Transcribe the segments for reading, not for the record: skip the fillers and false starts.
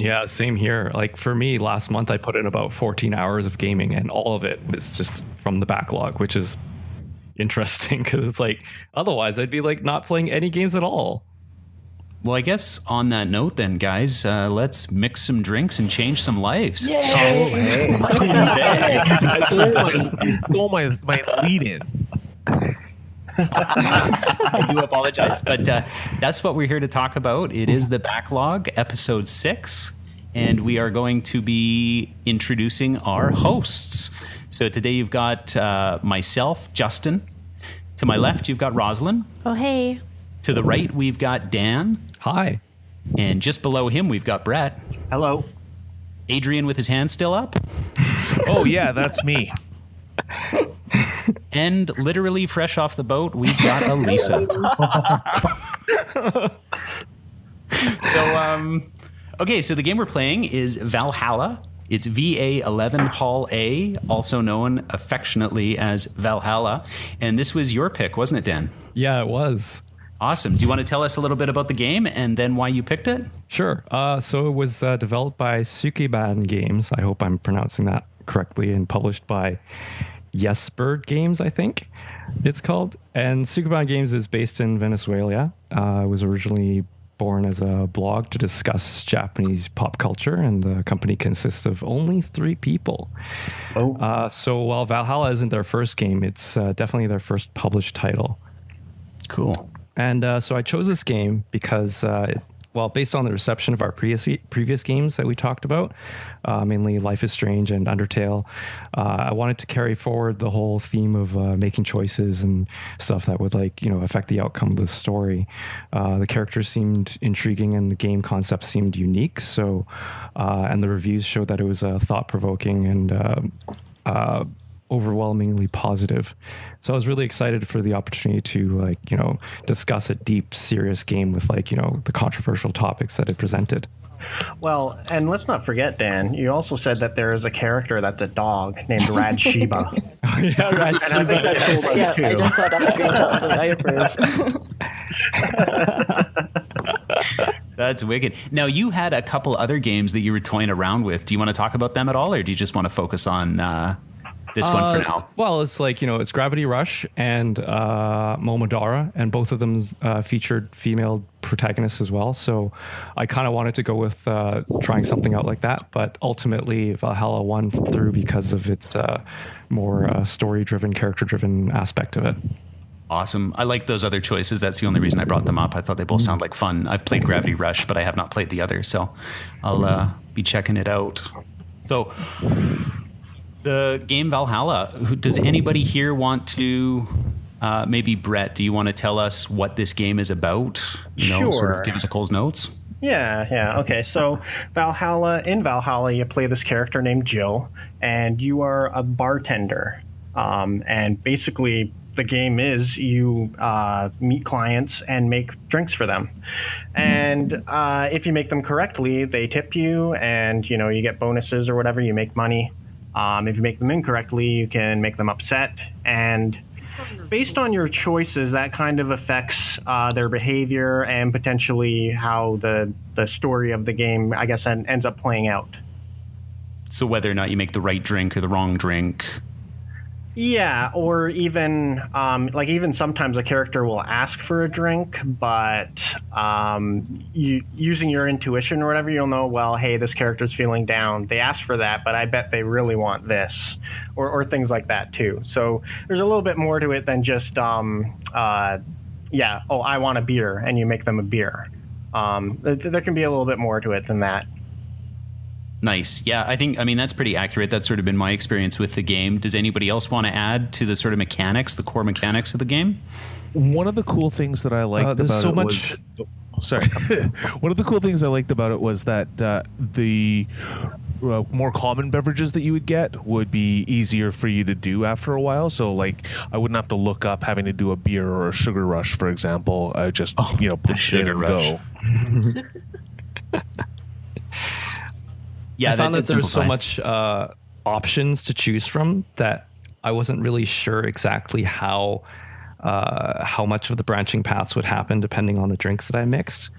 Yeah, same here. Like for me, last month I put in about 14 hours of gaming, and all of it was just from the backlog, which is interesting because it's like otherwise I'd be like not playing any games at all. Well, I guess on that note, then, guys, let's mix some drinks and change some lives. Yes! You stole my lead in. I do apologize, but that's what we're here to talk about. It is the Backlog, episode 6, and we are going to be introducing our hosts. So today you've got myself, Justin. To my left, you've got Roslyn. Oh, hey. To the right, we've got Dan. Hi. And just below him, we've got Brett. Hello. Adrian with his hand still up. Oh, yeah, that's me. And literally fresh off the boat, we've got Alissa. So the game we're playing is Valhalla. It's VA11 Hall A, also known affectionately as Valhalla. And this was your pick, wasn't it, Dan? Yeah, it was. Awesome. Do you want to tell us a little bit about the game and then why you picked it? Sure. So it was developed by Sukeban Games. I hope I'm pronouncing that correctly, and published by Ysbryd Games, I think it's called. And Sukeban Games is based in Venezuela. It was originally born as a blog to discuss Japanese pop culture, and the company consists of only 3 people. So while Valhalla isn't their first game, it's definitely their first published title. Cool. And so I chose this game because, based on the reception of our previous games that we talked about, mainly Life is Strange and Undertale, I wanted to carry forward the whole theme of making choices and stuff that would affect the outcome of the story. The characters seemed intriguing and the game concept seemed unique. So, and the reviews showed that it was thought-provoking and overwhelmingly positive. So I was really excited for the opportunity to discuss a deep, serious game with the controversial topics that it presented. Well, and let's not forget, Dan, you also said that there is a character that's a dog named Rad Sheba. Oh, yeah, Rad And I think that sold us Yeah, too. I just saw that screenshot. I approve. That's wicked. Now, you had a couple other games that you were toying around with. Do you want to talk about them at all, or do you just want to focus on this one for now? Well, it's it's Gravity Rush and Momodora, and both of them featured female protagonists as well. So I kind of wanted to go with trying something out like that, but ultimately Valhalla won through because of its more story-driven, character-driven aspect of it. Awesome. I like those other choices. That's the only reason I brought them up. I thought they both sound like fun. I've played Gravity Rush, but I have not played the other, so I'll be checking it out. So the game Valhalla, does anybody here want to, maybe Brett, do you want to tell us what this game is about? Sure. Sort of give us a Cole's notes. Yeah. Okay, so in Valhalla, you play this character named Jill, and you are a bartender. And basically, the game is you meet clients and make drinks for them. And if you make them correctly, they tip you, and you get bonuses or whatever, you make money. If you make them incorrectly, you can make them upset. And based on your choices, that kind of affects their behavior and potentially how the story of the game, I guess, ends up playing out. So whether or not you make the right drink or the wrong drink. Yeah, or even even sometimes a character will ask for a drink, but using your intuition or whatever, you'll know, well, hey, this character's feeling down. They asked for that, but I bet they really want this, or things like that too. So there's a little bit more to it than just I want a beer, and you make them a beer. There can be a little bit more to it than that. Nice. Yeah, I mean, that's pretty accurate. That's sort of been my experience with the game. Does anybody else want to add to the sort of mechanics, the core mechanics of the game? One of the cool things that I liked about it was... Sorry. One of the cool things I liked about it was that the more common beverages that you would get would be easier for you to do after a while. So, I wouldn't have to look up having to do a beer or a sugar rush, for example. I just, push it in and go. Yeah, I found that there's so much options to choose from that I wasn't really sure exactly how much of the branching paths would happen depending on the drinks that I mixed.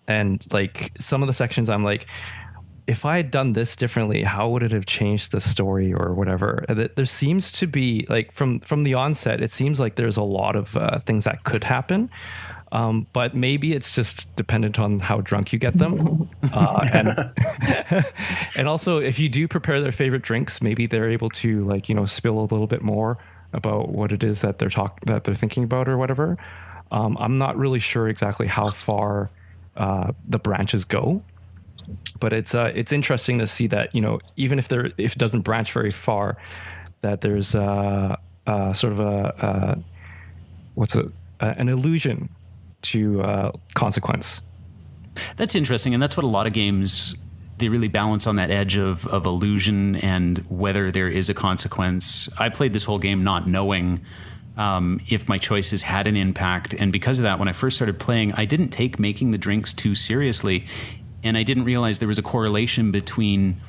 and like some of the sections I'm like, if I had done this differently, how would it have changed the story or whatever? There seems to be like from the onset, it seems like there's a lot of things that could happen. But maybe it's just dependent on how drunk you get them. And and also if you do prepare their favorite drinks, maybe they're able to like, spill a little bit more about what it is that they're thinking about or whatever. I'm not really sure exactly how far the branches go. But it's interesting to see that, even if it doesn't branch very far, that there's sort of an illusion to consequence. That's interesting, and that's what a lot of games, they really balance on that edge of illusion and whether there is a consequence. I played this whole game not knowing if my choices had an impact, and because of that, when I first started playing, I didn't take making the drinks too seriously. And I didn't realize there was a correlation between,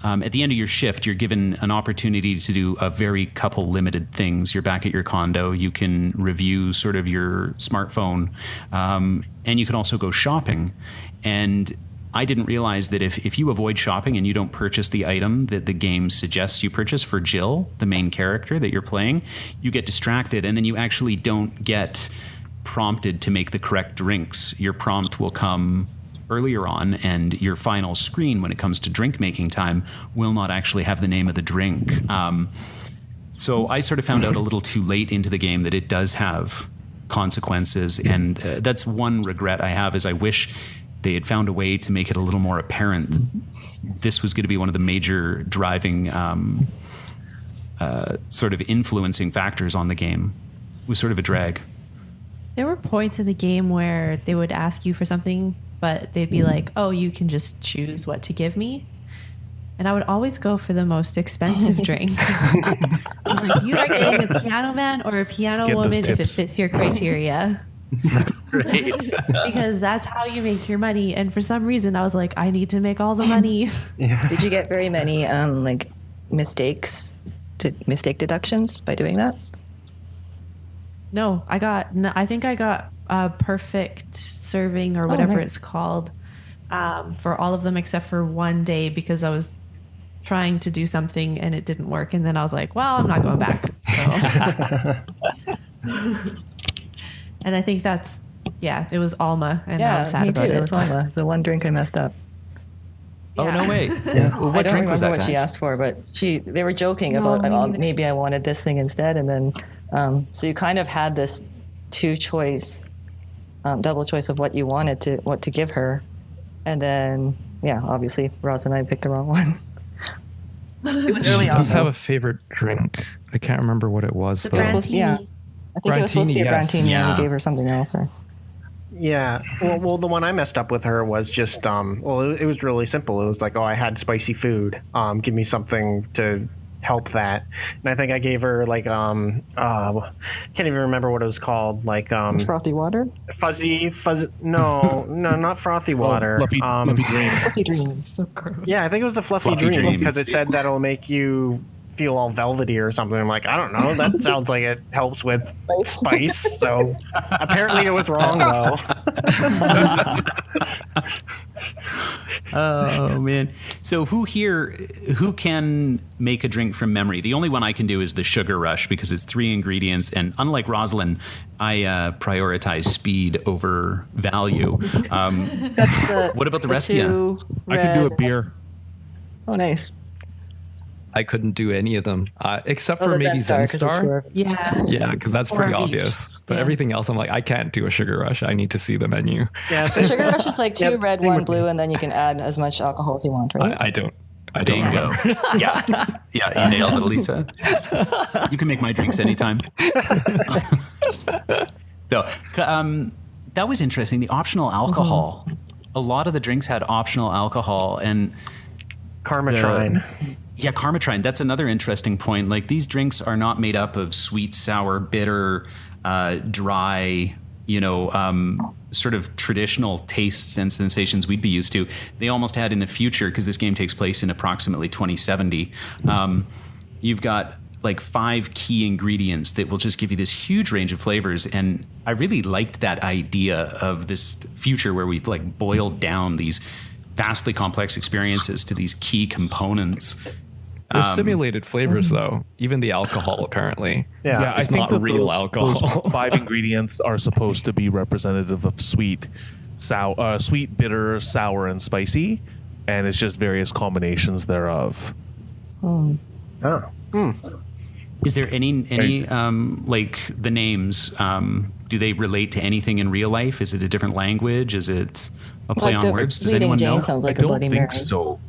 at the end of your shift, you're given an opportunity to do a very couple limited things. You're back at your condo. You can review sort of your smartphone, and you can also go shopping. And I didn't realize that if you avoid shopping and you don't purchase the item that the game suggests you purchase for Jill, the main character that you're playing, you get distracted, and then you actually don't get prompted to make the correct drinks. Your prompt will come earlier on, and your final screen when it comes to drink making time will not actually have the name of the drink. So I sort of found out a little too late into the game that it does have consequences, and that's one regret I have, is I wish they had found a way to make it a little more apparent this was going to be one of the major driving sort of influencing factors on the game. It was sort of a drag. There were points in the game where they would ask you for something, but they'd be like, oh, you can just choose what to give me. And I would always go for the most expensive drink. I'm like, you are getting a piano man or a piano woman if it fits your criteria. That's great. Because that's how you make your money. And for some reason, I was like, I need to make all the money. Yeah. Did you get very many mistake deductions by doing that? No, I think I got a perfect serving or whatever it's called for all of them except for one day, because I was trying to do something and it didn't work. And then I was like, well, I'm not going back. So. And I think it was Alma, and I'm sad me about too. it. It was Alma, the one drink I messed up. Oh, no way. Yeah. What I don't drink was remember that, what she asked for, but they were joking about maybe I wanted this thing instead. And then, so you kind of had this double choice of what you wanted to give her. And then, obviously Roslyn and I picked the wrong one. It was She does have a favorite drink. I can't remember what it was, though. I think it was supposed to be a Brantini, and you gave her something else. Or... Yeah. Well, the one I messed up with her was just, it was really simple. It was like, I had spicy food. Give me something to help that. And I think I gave her can't even remember what it was called. Frothy water? Fuzzy. No, not frothy water. Fluffy dream. Fluffy dreams. So gross. Yeah, I think it was the fluffy dream, because it said that it'll make you feel all velvety or something. I'm like, I don't know. That sounds like it helps with spice. So apparently it was wrong, though. Oh, man. So who can make a drink from memory? The only one I can do is the Sugar Rush, because it's 3 ingredients. And unlike Roslyn, I prioritize speed over value. What about the rest of you? I can do a beer. Oh, nice. I couldn't do any of them, except for maybe Zenstar. Yeah, because that's pretty obvious. But everything else, I'm like, I can't do a Sugar Rush. I need to see the menu. Yeah, so Sugar Rush is like 2 red, 1 blue, and then you can add as much alcohol as you want, right? I don't. Bingo. Yeah, you nailed it, Alissa. You can make my drinks anytime. So, that was interesting. The optional alcohol. A lot of the drinks had optional alcohol, and Karmatrine. Yeah, Karmatrine. That's another interesting point. Like, these drinks are not made up of sweet, sour, bitter, dry, sort of traditional tastes and sensations we'd be used to. They almost had in the future, because this game takes place in approximately 2070. You've got like 5 key ingredients that will just give you this huge range of flavors. And I really liked that idea of this future where we've like boiled down these vastly complex experiences to these key components. There's simulated flavors though, even the alcohol apparently. Yeah, I think not that real those alcohol. 5 ingredients are supposed to be representative of sweet, bitter, sour, and spicy, and it's just various combinations thereof. Is there any like the names? Do they relate to anything in real life? Is it a different language? Is it a play on words? Does anyone know? Sounds like I a Bloody don't think Mary. so.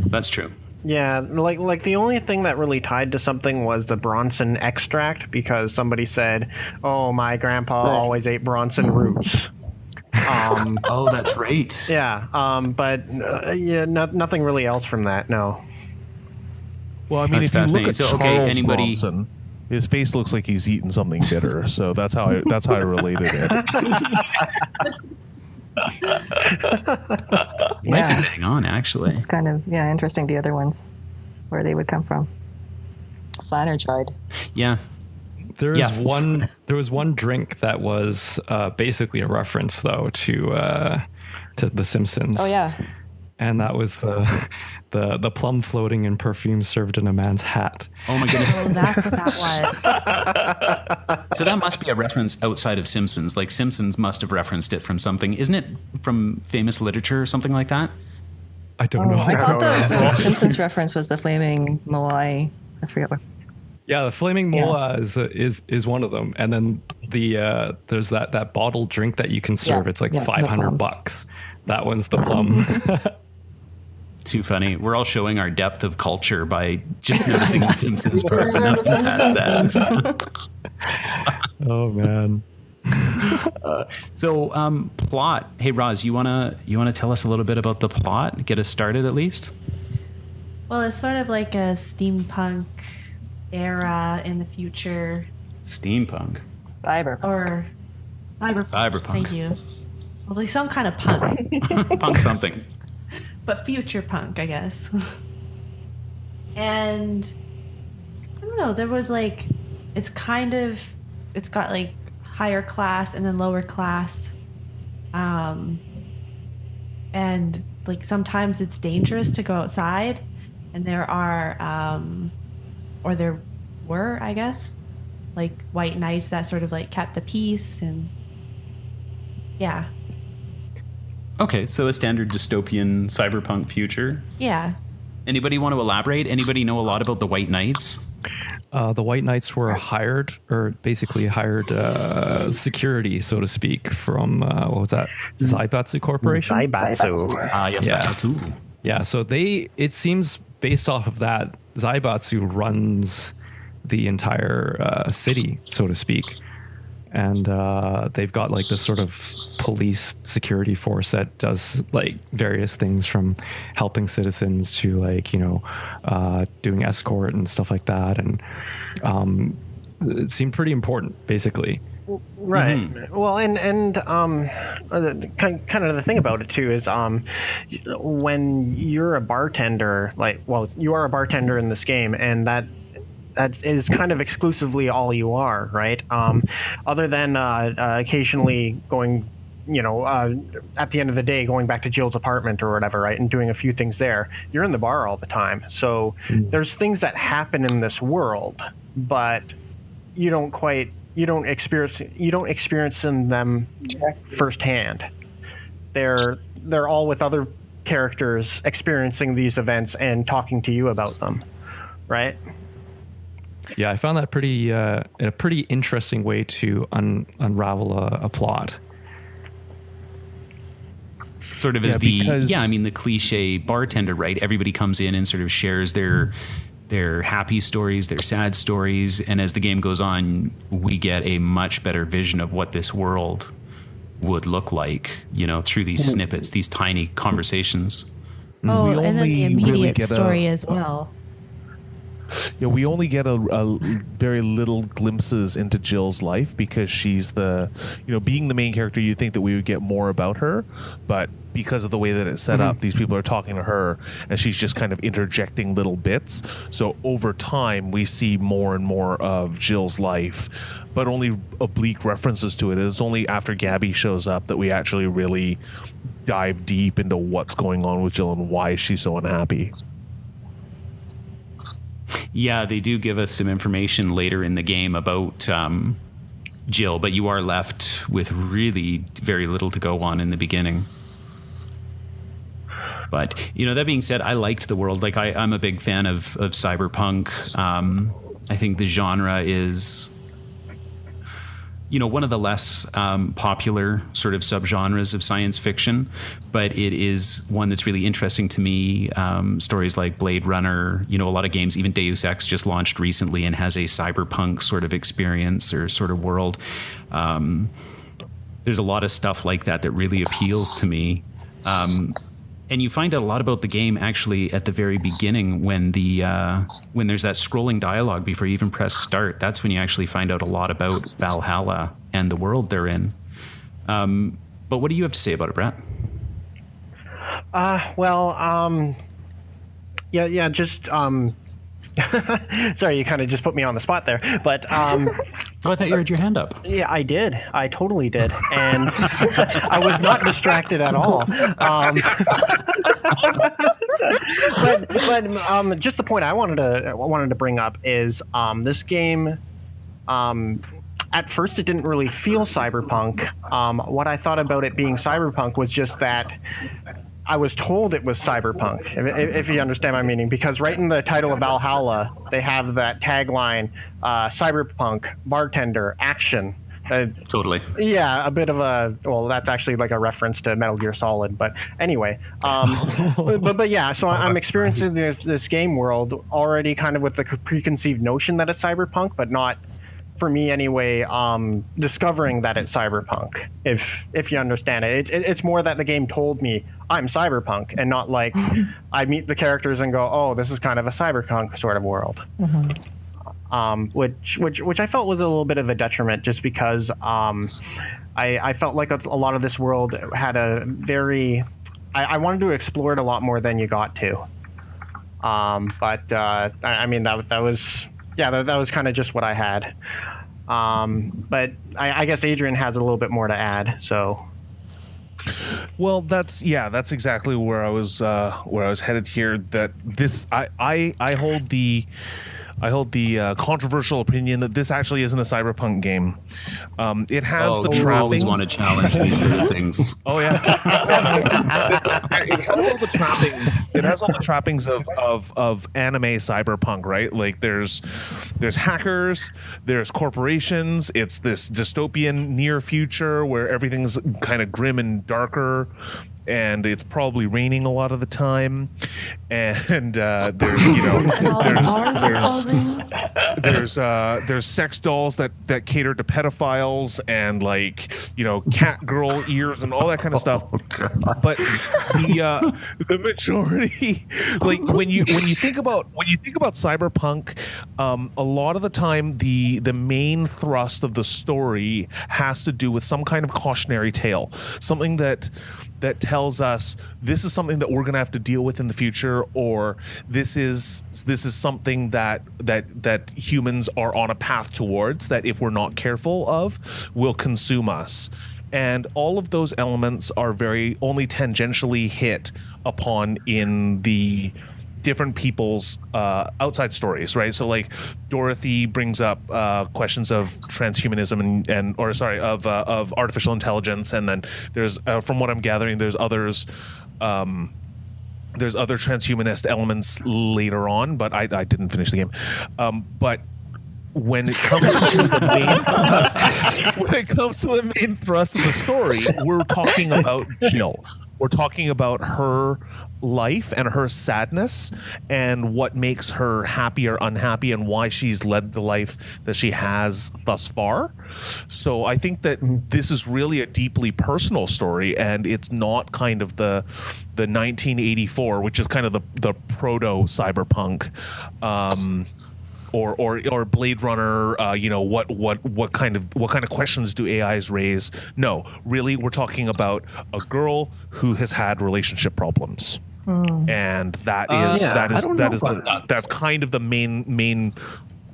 That's true. Yeah, like the only thing that really tied to something was the Bronson extract, because somebody said, "Oh, my grandpa always ate Bronson roots." Oh, that's right. Yeah, but nothing really else from that. No. Well, I mean, That's if you look fascinating. at So, Charles anybody- Bronson, his face looks like he's eaten something bitter, so that's how I related it. Might be hang on, actually. It's kind of interesting, the other ones, where they would come from. Flanner tried. Yeah. There was one drink that was basically a reference though to The Simpsons. Oh yeah. And that was the plum floating in perfume served in a man's hat. Oh my goodness. Oh, that's what that was. So that must be a reference outside of Simpsons. Like Simpsons must have referenced it from something. Isn't it from famous literature or something like that? I don't know. I thought the Simpsons reference was the flaming moai. I forget what. Yeah, the flaming mola is one of them, and then there's that bottled drink that you can serve. It's like $500. That one's the plum. Too funny. We're all showing our depth of culture by just noticing the Simpsons part, but nothing past that. Oh man. So plot. Hey Roz, you wanna tell us a little bit about the plot? Get us started at least. Well, it's sort of like a steampunk era in the future. Steampunk. Cyberpunk. Or cyberpunk. Thank you. I was like some kind of punk. Punk something. But future punk, I guess. And I don't know, there was like it's got like higher class and then lower class. And like sometimes it's dangerous to go outside, and there are or there were, I guess, like white knights that sort of like kept the peace, and yeah. Okay, so a standard dystopian cyberpunk future. Yeah. Anybody want to elaborate? Anybody know a lot about the White Knights? The White Knights were hired security, so to speak, from what was that? Zaibatsu Corporation. Zaibatsu. Yes, Yeah. Zaibatsu. Yeah, so it seems based off of that, Zaibatsu runs the entire city, so to speak. And they've got like this sort of police security force that does like various things, from helping citizens to like, doing escort and stuff like that. And it seemed pretty important, basically. Right. Mm-hmm. Well, and kind of the thing about it too is when you're a bartender, you are a bartender in this game, and that is kind of exclusively all you are, right? Other than occasionally going, at the end of the day, going back to Jill's apartment or whatever, right, and doing a few things there, you're in the bar all the time. So there's things that happen in this world, but you don't experience them firsthand. They're all with other characters experiencing these events and talking to you about them, right? Yeah, I found that a pretty interesting way to unravel a plot. Sort of as the cliche bartender, right? Everybody comes in and sort of shares their happy stories, their sad stories, and as the game goes on, we get a much better vision of what this world would look like, through these snippets, these tiny conversations. Oh, and then the immediate story as well. we only get a very little glimpses into Jill's life because she's being the main character, you'd think that we would get more about her, but because of the way that it's set up, these people are talking to her and she's just kind of interjecting little bits. So over time, we see more and more of Jill's life, but only oblique references to it. It's only after Gabby shows up that we actually really dive deep into what's going on with Jill and why she's so unhappy. Yeah, they do give us some information later in the game about Jill, but you are left with really very little to go on in the beginning. But, that being said, I liked the world. Like, I'm a big fan of cyberpunk. I think the genre is, one of the less popular sort of subgenres of science fiction, but it is one that's really interesting to me. Stories like Blade Runner, a lot of games, even Deus Ex just launched recently and has a cyberpunk sort of experience or sort of world. There's a lot of stuff like that really appeals to me. And you find out a lot about the game actually at the very beginning when there's that scrolling dialogue before you even press start. That's when you actually find out a lot about Valhalla and the world they're in. But what do you have to say about it, Brett? Just sorry, you kind of just put me on the spot there, but I thought you had your hand up. Yeah, I did. I totally did, and I was not distracted at all. But just the point I wanted to bring up is this game. At first, it didn't really feel cyberpunk. What I thought about it being cyberpunk was just that I was told it was cyberpunk, if you understand my meaning, because right in the title of Valhalla, they have that tagline, cyberpunk, bartender, action. Totally. Yeah, a bit of that's actually like a reference to Metal Gear Solid. But anyway, but yeah, so I'm experiencing this game world already kind of with the preconceived notion that it's cyberpunk, but not, for me anyway, discovering that it's cyberpunk, if you understand it. It's more that the game told me I'm cyberpunk, and not like I meet the characters and go, oh, this is kind of a cyberpunk sort of world. Which I felt was a little bit of a detriment, just because I felt like a lot of this world had a very... I wanted to explore it a lot more than you got to. I mean, that was... Yeah, that was kind of just what I had. But I guess Adrian has a little bit more to add. So, well, that's exactly where I was headed here. That this I hold the controversial opinion that this actually isn't a cyberpunk game. It has the trappings. Always want to challenge these sort of things. Oh yeah, it has all the trappings. It has all the trappings of anime cyberpunk, right? Like there's hackers, there's corporations. It's this dystopian near future where everything's kind of grim and darker, and it's probably raining a lot of the time, and there's sex dolls that cater to pedophiles, and cat girl ears and all that kind of stuff. But the majority, when you think about cyberpunk, a lot of the time the main thrust of the story has to do with some kind of cautionary tale, something that tells us this is something that we're going to have to deal with in the future, or this is something that humans are on a path towards, that if we're not careful of, will consume us. And all of those elements are very only tangentially hit upon in the different people's outside stories, right? So like Dorothy brings up questions of transhumanism of artificial intelligence, and then there's from what I'm gathering, there's other transhumanist elements later on, but I didn't finish the game. But when it comes to the main thrust of the story, we're talking about Jill. We're talking about her life and her sadness and what makes her happy or unhappy and why she's led the life that she has thus far. So I think that this is really a deeply personal story, and it's not kind of the 1984, which is kind of the proto cyberpunk, or Blade Runner. What kind of questions do AIs raise? No, really, we're talking about a girl who has had relationship problems. And that's kind of the main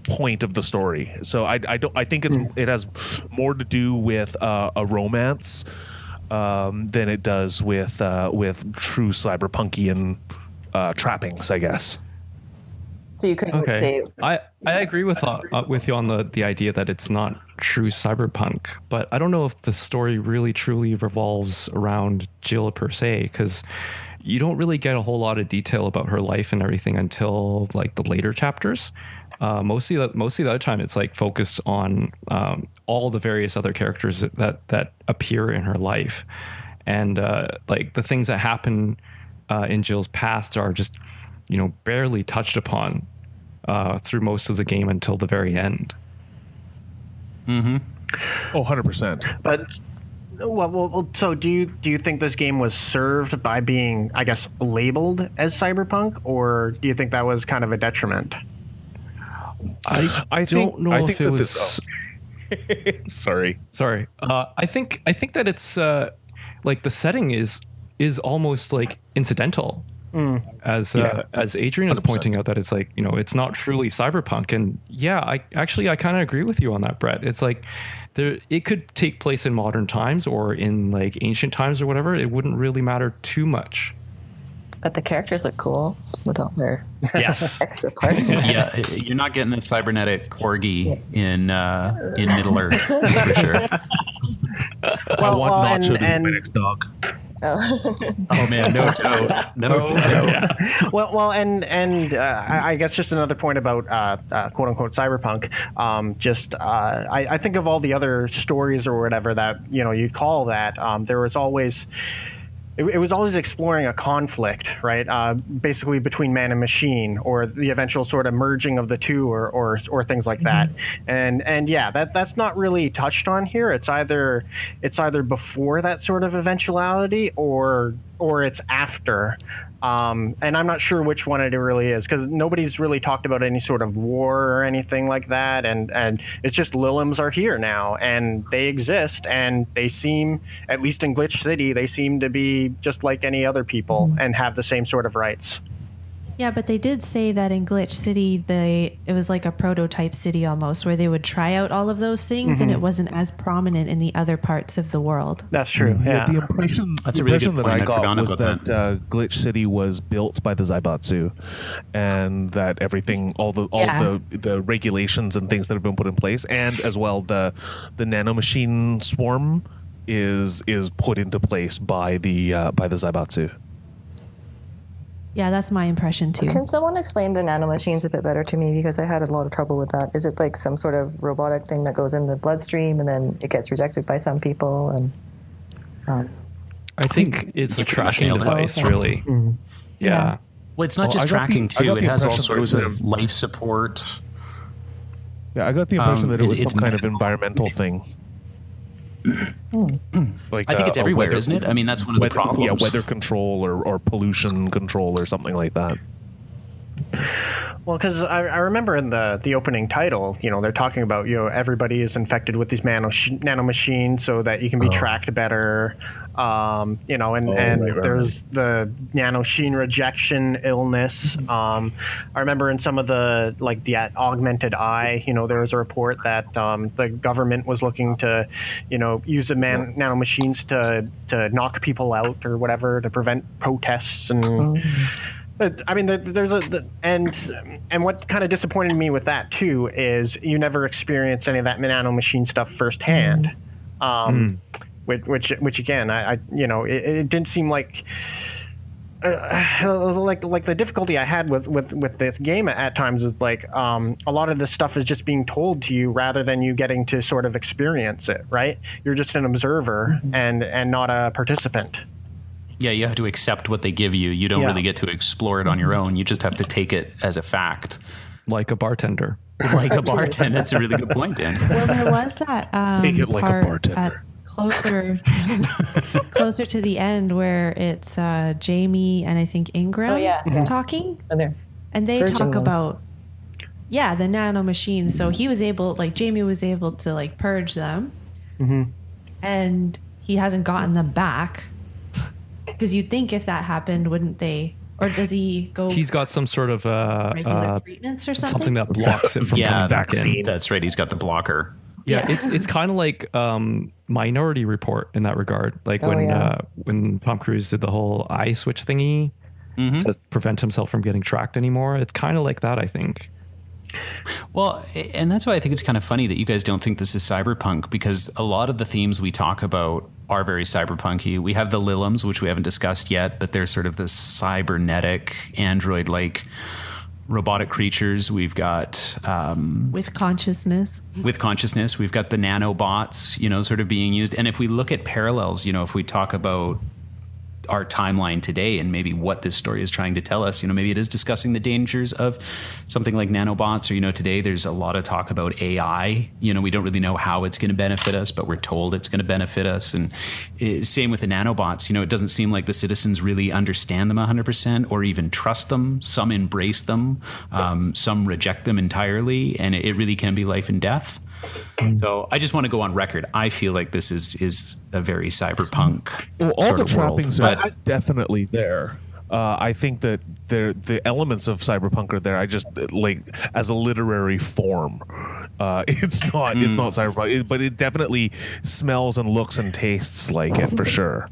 point of the story. So I think it has more to do with a romance than it does with true cyberpunkian trappings, I guess. So you couldn't say. I agree with you on the idea that it's not true cyberpunk, but I don't know if the story really truly revolves around Jill per se, because you don't really get a whole lot of detail about her life and everything until like the later chapters. Mostly the other time it's like focused on all the various other characters that appear in her life, and like the things that happen in Jill's past are just barely touched upon through most of the game until the very end. Mm-hmm. Oh, 100%. But well, so do you think this game was served by being, I guess, labeled as cyberpunk, or do you think that was kind of a detriment? I don't know if it was. Sorry. I think that it's like the setting is almost like incidental. As Adrian is 100%. Pointing out, that it's like, it's not truly cyberpunk. And yeah, I kind of agree with you on that, Brett. It's like it could take place in modern times or in like ancient times or whatever. It wouldn't really matter too much. But the characters look cool with all their extra parts. Yeah, you're not getting a cybernetic corgi in Middle Earth, that's for sure. I want Nacho to be my next dog. Oh man, no. Yeah. Well, and I guess just another point about quote unquote cyberpunk. I think of all the other stories or whatever that you'd call that. There was always. It was always exploring a conflict, right? Basically between man and machine, or the eventual sort of merging of the two, or things like that. And yeah, that's not really touched on here. It's either before that sort of eventuality, or it's after. And I'm not sure which one it really is, because nobody's really talked about any sort of war or anything like that. And it's just Lilims are here now, and they exist, and they seem, at least in Glitch City, they seem to be just like any other people and have the same sort of rights. Yeah, but they did say that in Glitch City, it was like a prototype city almost, where they would try out all of those things, and it wasn't as prominent in the other parts of the world. That's true. Yeah. The impression that I got was that Glitch City was built by the Zaibatsu, and that everything, all the regulations and things that have been put in place, and as well the nanomachine swarm is put into place by the Zaibatsu. Yeah, that's my impression too. Can someone explain the nanomachines a bit better to me? Because I had a lot of trouble with that. Is it like some sort of robotic thing that goes in the bloodstream and then it gets rejected by some people? And I think it's a tracking device, really. Mm-hmm. Yeah. Well, it's not just tracking too. It has all sorts of life support. Yeah, I got the impression that it was some kind of environmental thing. Like I think it's everywhere, weather, isn't it? I mean, that's one of the problems. Yeah, weather control or pollution control or something like that. Well, because I remember in the opening title, they're talking about, everybody is infected with these nanomachines so that you can be tracked better. There's the nanomachine rejection illness. I remember in some of the augmented eye, there was a report that the government was looking to, use the nanomachines to knock people out or whatever, to prevent protests and. I mean, and what kind of disappointed me with that too is you never experience any of that nanomachine stuff firsthand, which again, it didn't seem like like the difficulty I had with this game at times is like a lot of this stuff is just being told to you rather than you getting to sort of experience it, right? You're just an observer and not a participant. Yeah, you have to accept what they give you. You don't really get to explore it on your own. You just have to take it as a fact. Like a bartender. Like a bartender. That's a really good point, Dan. Well, there was that Take it like a bartender. Closer to the end where it's Jamie and I think Ingram talking. And they talk about the nano machines. So he was able, like Jamie was able to like purge them. And he hasn't gotten them back. Because you'd think if that happened, wouldn't they? Or does he go? He's got some sort of regular treatments or something. Something that blocks it from coming back in. That's right. He's got the blocker. Yeah, it's kind of like Minority Report in that regard. Like when Tom Cruise did the whole eye switch thingy to prevent himself from getting tracked anymore. It's kind of like that, I think. Well, and that's why I think it's kind of funny that you guys don't think this is cyberpunk, because a lot of the themes we talk about are very cyberpunky. We have the Liliums, which we haven't discussed yet, but they're sort of this cybernetic, android-like robotic creatures. We've got with consciousness. We've got the nanobots, sort of being used. And if we look at parallels, if we talk about our timeline today and maybe what this story is trying to tell us, maybe it is discussing the dangers of something like nanobots, or today there's a lot of talk about AI. We don't really know how it's going to benefit us, but we're told it's going to benefit us. And same with the nanobots. It doesn't seem like the citizens really understand them 100% or even trust them. Some embrace them, some reject them entirely, and it really can be life and death. So I just want to go on record. I feel like this is a very cyberpunk. Well, all the trappings world, are definitely there. I think that the elements of cyberpunk are there. I just like as a literary form. It's not cyberpunk, but it definitely smells and looks and tastes like it for sure.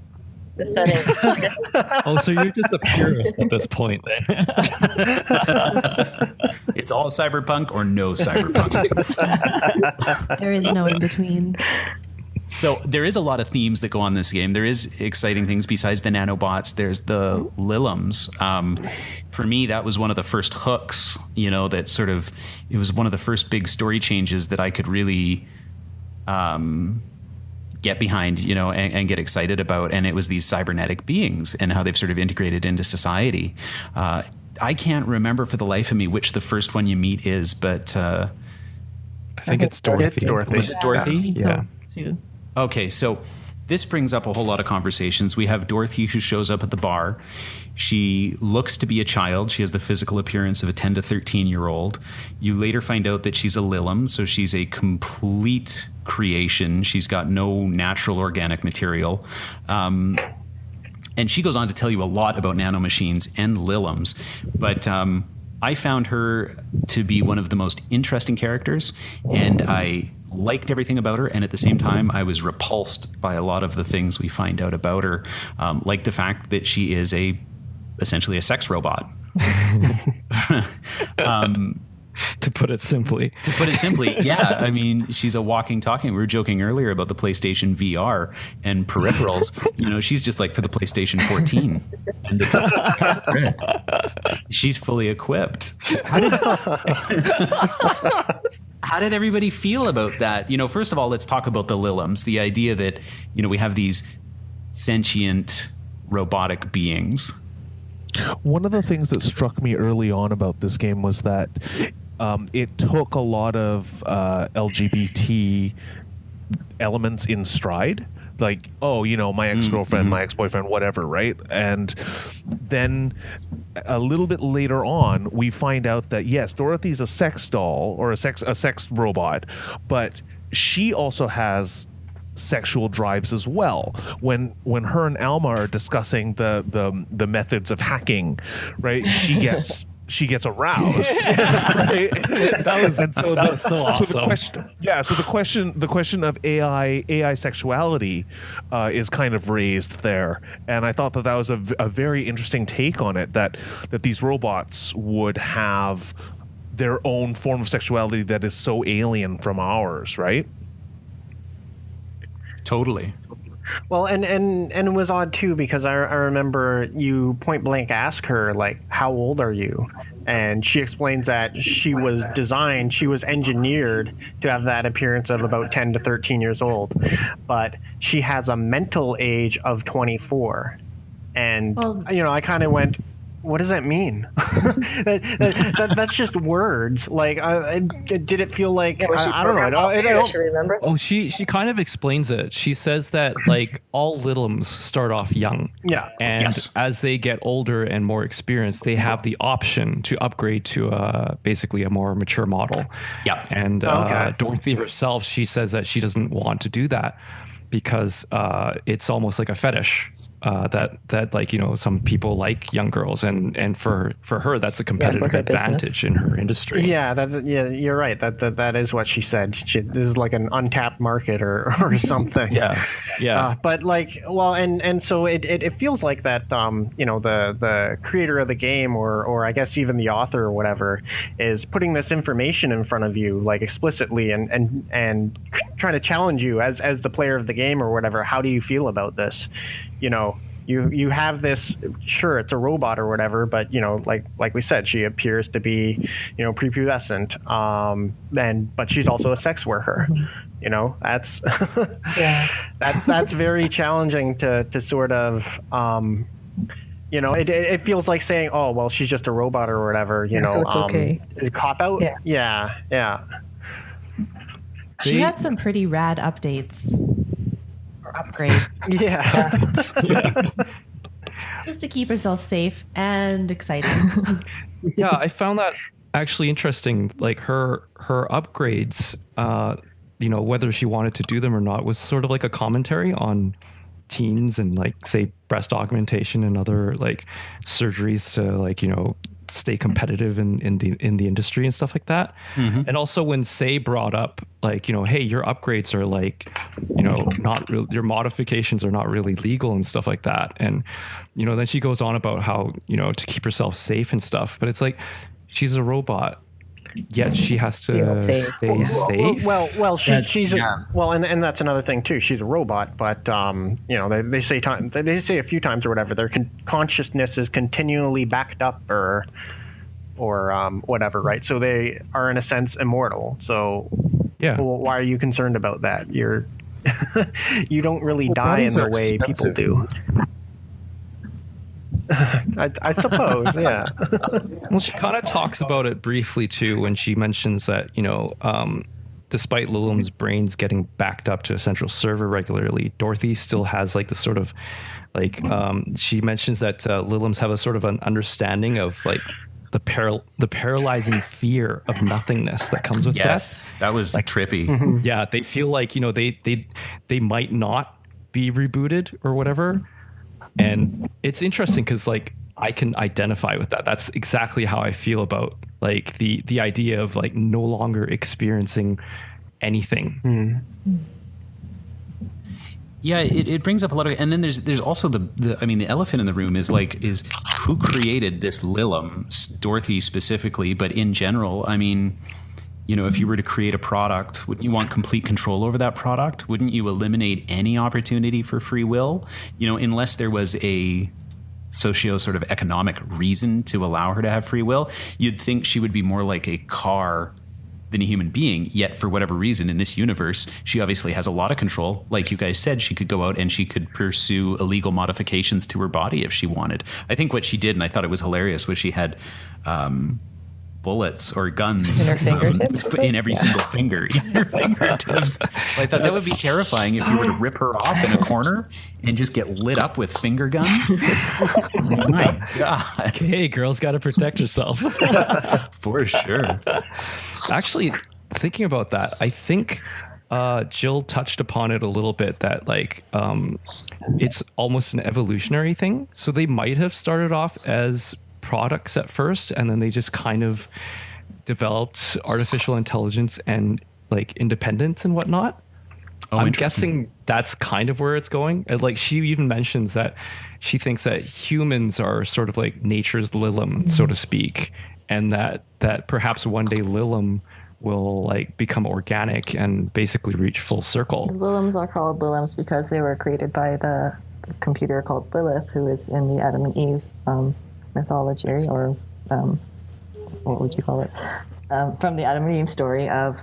The setting. So you're just a purist at this point, then. It's all cyberpunk or no cyberpunk. There is no in between. So there is a lot of themes that go on this game. There is exciting things besides the nanobots. There's the Liliums. For me, that was one of the first hooks, that sort of, it was one of the first big story changes that I could really get behind, and get excited about. And it was these cybernetic beings and how they've sort of integrated into society. I can't remember for the life of me which the first one you meet is, but I think it's Dorothy. Was it Dorothy? Yeah. Too. Okay, so this brings up a whole lot of conversations. We have Dorothy, who shows up at the bar. She looks to be a child. She has the physical appearance of a 10 to 13-year-old. You later find out that she's a Lilium, so she's a complete creation. She's got no natural organic material. And she goes on to tell you a lot about nanomachines and Liliums. But I found her to be one of the most interesting characters, and I liked everything about her, and at the same time I was repulsed by a lot of the things we find out about her, like the fact that she is essentially a sex robot. To put it simply, yeah. I mean, she's a walking, talking. We were joking earlier about the PlayStation VR and peripherals. She's just like for the PlayStation 14. She's fully equipped. How did everybody feel about that? First of all, let's talk about the Liliums. The idea that, we have these sentient robotic beings. One of the things that struck me early on about this game was that it took a lot of LGBT elements in stride. Like, my ex-girlfriend, my ex-boyfriend, whatever, right? And then a little bit later on, we find out that, yes, Dorothy's a sex doll or a sex robot, but she also has sexual drives as well. When her and Alma are discussing the methods of hacking, right? She gets aroused, right? That was so awesome. So the question of AI sexuality is kind of raised there, and I thought that was a very interesting take on it. That these robots would have their own form of sexuality that is so alien from ours, right? Totally. Well, and it was odd too because I remember you point blank ask her like, "How old are you?" And she explains that she was engineered to have that appearance of about 10 to 13 years old, but she has a mental age of 24. And I kind of went, what does that mean? That's just words. Like, did it feel like I don't know? I don't remember. Oh, she kind of explains it. She says that like all littlems start off young. Yeah. And as they get older and more experienced, they have the option to upgrade to basically a more mature model. Yeah. And Dorothy herself, she says that she doesn't want to do that because it's almost like a fetish. That like, some people like young girls, and for her that's a competitive advantage business in her industry. Yeah, you're right. That is what she said. This is like an untapped market or something. yeah. But like, well, and so it feels like that. The creator of the game, or I guess even the author or whatever, is putting this information in front of you like explicitly and trying to challenge you as the player of the game or whatever. How do you feel about this? You have this, sure, it's a robot or whatever, but like we said, she appears to be prepubescent, but she's also a sex worker. That's that's very challenging to sort of it feels like saying, oh well, she's just a robot or whatever. So it's okay. Cop out. Yeah. She had some pretty rad updates. Upgrade. Yeah. Just to keep herself safe and exciting. Yeah, I found that actually interesting. Like her upgrades, whether she wanted to do them or not, was sort of like a commentary on teens and like say breast augmentation and other like surgeries to like stay competitive in the industry and stuff like that. Mm-hmm. And also when Say brought up like, hey, your upgrades are like, not real, your modifications are not really legal and stuff like that. And, then she goes on about how, to keep herself safe and stuff, but it's like, she's a robot, yet she has to stay safe. Well, she's and that's another thing too. She's a robot, but they say a few times or whatever, their consciousness is continually backed up or whatever, right? So they are in a sense immortal. So why are you concerned about that? You don't really die in the way people do. I suppose, yeah. Well, she kind of talks about it briefly too when she mentions that, despite Lilim's brains getting backed up to a central server regularly, Dorothy still has like the sort of like she mentions that Lilim's have a sort of an understanding of like the paralyzing fear of nothingness that comes with death. That was like trippy. Mm-hmm. Yeah, they feel like they might not be rebooted or whatever. And it's interesting because like I can identify with that. That's exactly how I feel about like the idea of like no longer experiencing anything. Mm. Yeah, it brings up a lot of, and then there's also the elephant in the room is who created this Lilim, Dorothy specifically, but in general, I mean, if you were to create a product, wouldn't you want complete control over that product? Wouldn't you eliminate any opportunity for free will? Unless there was a socio sort of economic reason to allow her to have free will, you'd think she would be more like a car than a human being. Yet for whatever reason in this universe, she obviously has a lot of control. Like you guys said, she could go out and she could pursue illegal modifications to her body if she wanted. I think what she did, and I thought it was hilarious, was she had bullets or guns in her fingertips, in every single finger in her fingertips. I thought that would be terrifying if you were to rip her off in a corner and just get lit up with finger guns. My God. Hey, girls got to protect yourself. For sure. Actually, thinking about that, I think Jill touched upon it a little bit that like it's almost an evolutionary thing. So they might have started off as products at first, and then they just kind of developed artificial intelligence and like independence and whatnot. I'm guessing that's kind of where it's going. Like she even mentions that she thinks that humans are sort of like nature's Lilim, so to speak, and that perhaps one day Lilim will like become organic and basically reach full circle. Lilims are called Lilims because they were created by the computer called Lilith, who is in the Adam and Eve mythology, or what would you call it? From the Adam and Eve story of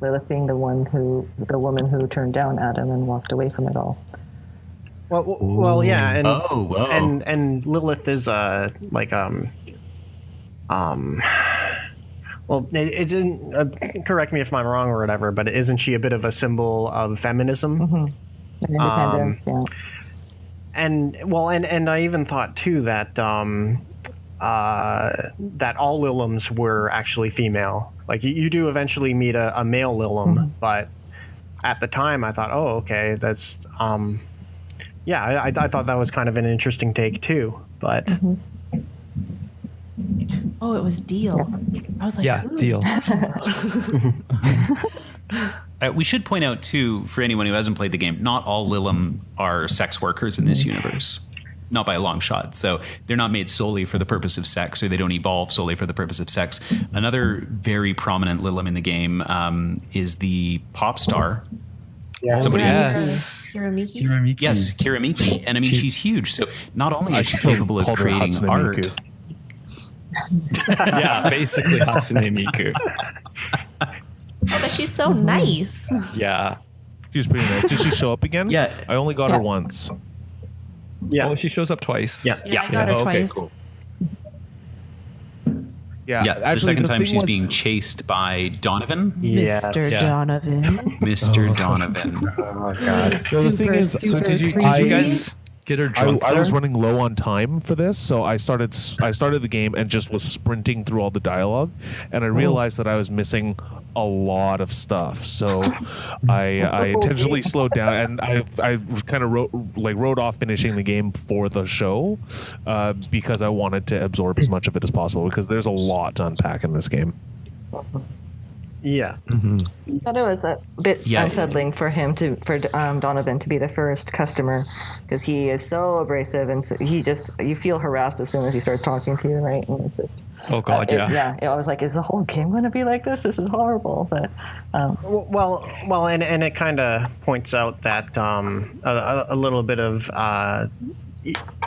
Lilith being the woman who turned down Adam and walked away from it all. Well, yeah, and whoa. and Lilith is well, it isn't. Correct me if I'm wrong or whatever, but isn't she a bit of a symbol of feminism? Mm-hmm. Independence, yeah. And I even thought too that that all Lilims were actually female. Like you do eventually meet a male Lilim, but at the time I thought, oh, okay, that's yeah, I thought that was kind of an interesting take too, but. Oh, it was Deal. Yeah. I was like, yeah, ooh. Deal. We should point out too, for anyone who hasn't played the game, not all Lilim are sex workers in this universe. Not by a long shot. So they're not made solely for the purpose of sex, or they don't evolve solely for the purpose of sex. Another very prominent Lilim in the game is the pop star. Yeah. Somebody Yes. Kiramiki? Yes, Kiramiki. And I mean, she's huge. So not only is she capable of creating art. Yeah, basically Hatsune Miku. Oh, but she's so nice. Yeah. She's pretty nice. Did she show up again? Yeah. I only got her once. Yeah. Oh, she shows up twice. Yeah. I got her Okay, twice. cool. Yeah, Yeah, actually, the second time thing she's was- being chased by Donovan. Mr. Yeah. Donovan. Mr. Donovan. Oh god. So the thing is, So did you guys get her drunk? I was running low on time for this, so I started the game and just was sprinting through all the dialogue, and I realized that I was missing a lot of stuff. So I intentionally slowed down, and I kind of wrote off finishing the game for the show because I wanted to absorb as much of it as possible, because there's a lot to unpack in this game. Yeah. I thought it was a bit unsettling for Donovan to be the first customer, because he is so abrasive, and so you feel harassed as soon as he starts talking to you, right? And it's just Oh god, yeah. I was like, is the whole game going to be like this? This is horrible. But Well, and it kind of points out that a little bit of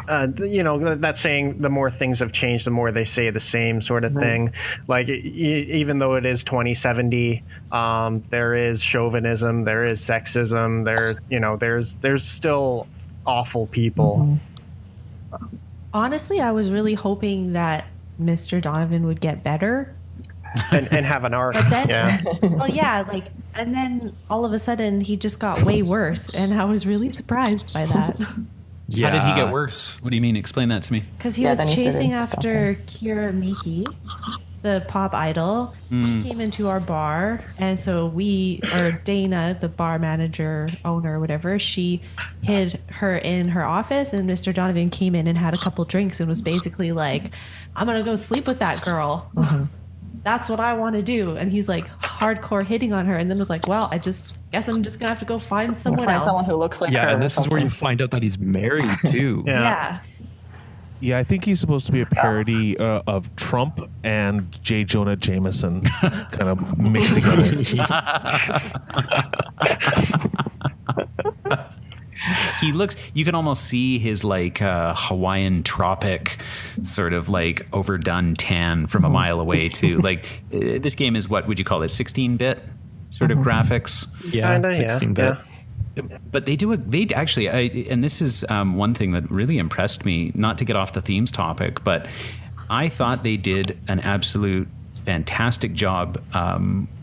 that saying, the more things have changed, the more they say the same sort of thing. Like even though it is 2070, there is chauvinism, there is sexism, there's still awful people. Honestly, I was really hoping that Mr. Donovan would get better. and have an arc. But then, Yeah. well, yeah, and then all of a sudden he just got way worse, and I was really surprised by that. Yeah. How did he get worse? What do you mean? Explain that to me. Because he Yeah, was then he started chasing after Kiramiki, the pop idol. She came into our bar, and so Dana, the bar manager, owner, whatever, she hid her in her office, and Mr. Donovan came in and had a couple drinks and was basically like, I'm going to go sleep with that girl. That's what I want to do. And he's like hardcore hitting on her, and then was like, well, I guess I'm just gonna have to go find someone else. someone who looks like her. Yeah, and or this is where you something. find out that he's married too. Yeah. Yeah, I think he's supposed to be a parody of Trump and J. Jonah Jameson kind of mixed together. He looks, you can almost see his like Hawaiian tropic sort of like overdone tan from a mile away too. Like this game is, what would you call it, 16-bit sort of graphics? Yeah, Kinda, 16-bit. yeah. But they actually, and this is one thing that really impressed me, not to get off the themes topic, but I thought they did an absolute fantastic job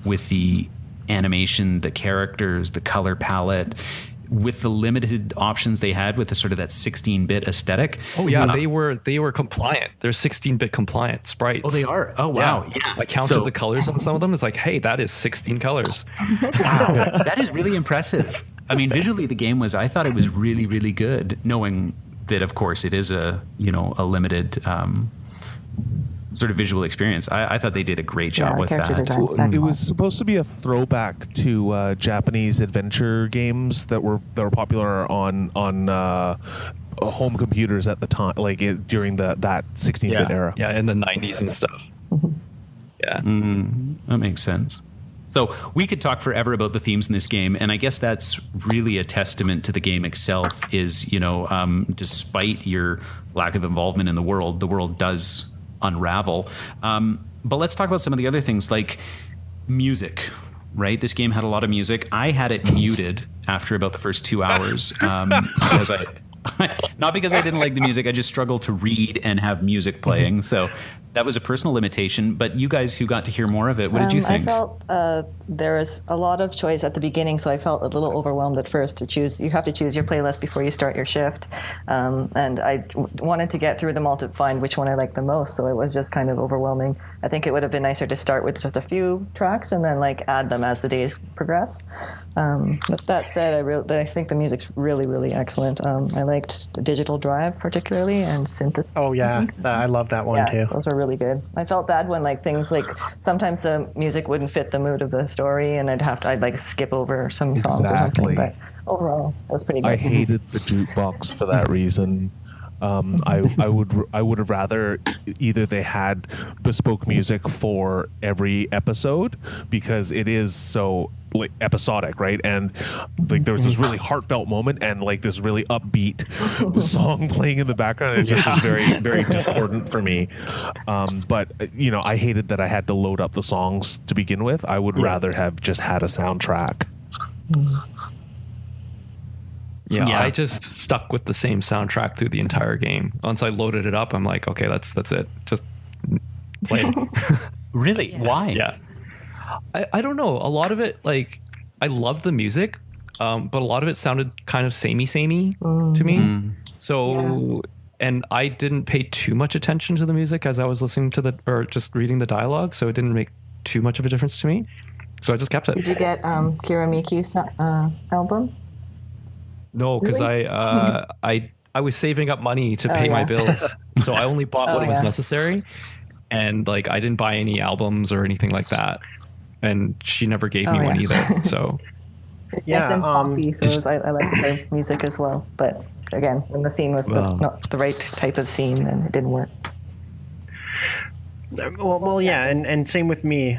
with the animation, the characters, the color palette, with the limited options they had with the sort of that 16-bit aesthetic. Oh yeah, they were compliant. They're 16-bit compliant sprites. Oh, they are. Oh wow, yeah. I counted the colors on some of them. It's like, hey, that is 16 colors. Wow, that is really impressive. I mean, visually, the game I thought it was really, really good, knowing that, of course, it is a limited sort of visual experience. I thought they did a great job with character that. design's It excellent. was supposed to be a throwback to Japanese adventure games that were popular on home computers at the time, like during that 16-bit era. Yeah, in the 90s and stuff. Yeah. That makes sense. So we could talk forever about the themes in this game, and I guess that's really a testament to the game itself. Is, you know, despite your lack of involvement in the world does unravel. But let's talk about some of the other things, like music. Right, this game had a lot of music. I had it muted after about the first 2 hours because not because I didn't like the music. I just struggled to read and have music playing. So that was a personal limitation. But you guys who got to hear more of it, what did you think? I felt there was a lot of choice at the beginning, so I felt a little overwhelmed at first to choose. You have to choose your playlist before you start your shift. And I wanted to get through them all to find which one I liked the most, so it was just kind of overwhelming. I think it would have been nicer to start with just a few tracks and then like add them as the days progress. But that said, I think the music's really, really excellent. I liked Digital Drive particularly and Synth. Oh yeah, I love that one too. Those were really good. I felt bad when like things like sometimes the music wouldn't fit the mood of the story, and I'd like skip over some songs or something. But overall, that was pretty good. I hated the jukebox for that reason. I would have rather either they had bespoke music for every episode, because it is so like episodic, right? And like there was this really heartfelt moment and like this really upbeat song playing in the background. It just was very, very discordant for me. But you know, I hated that I had to load up the songs to begin with. I would rather have just had a soundtrack. Yeah, I just stuck with the same soundtrack through the entire game. Once I loaded it up, I'm like, okay, that's it. Just play. Really? Yeah. Why? Yeah. I don't know. A lot of it, like, I loved the music, but a lot of it sounded kind of samey to me. So, and I didn't pay too much attention to the music as I was listening to or just reading the dialogue, so it didn't make too much of a difference to me. So I just kept it. Did you get Kira Miki's album? No, because really? I was saving up money to pay my bills, so I only bought what was necessary, and like I didn't buy any albums or anything like that, and she never gave me one either. So and poppy, so I like her music as well. But again, when the scene was not the right type of scene, then it didn't work. Well, yeah, and same with me.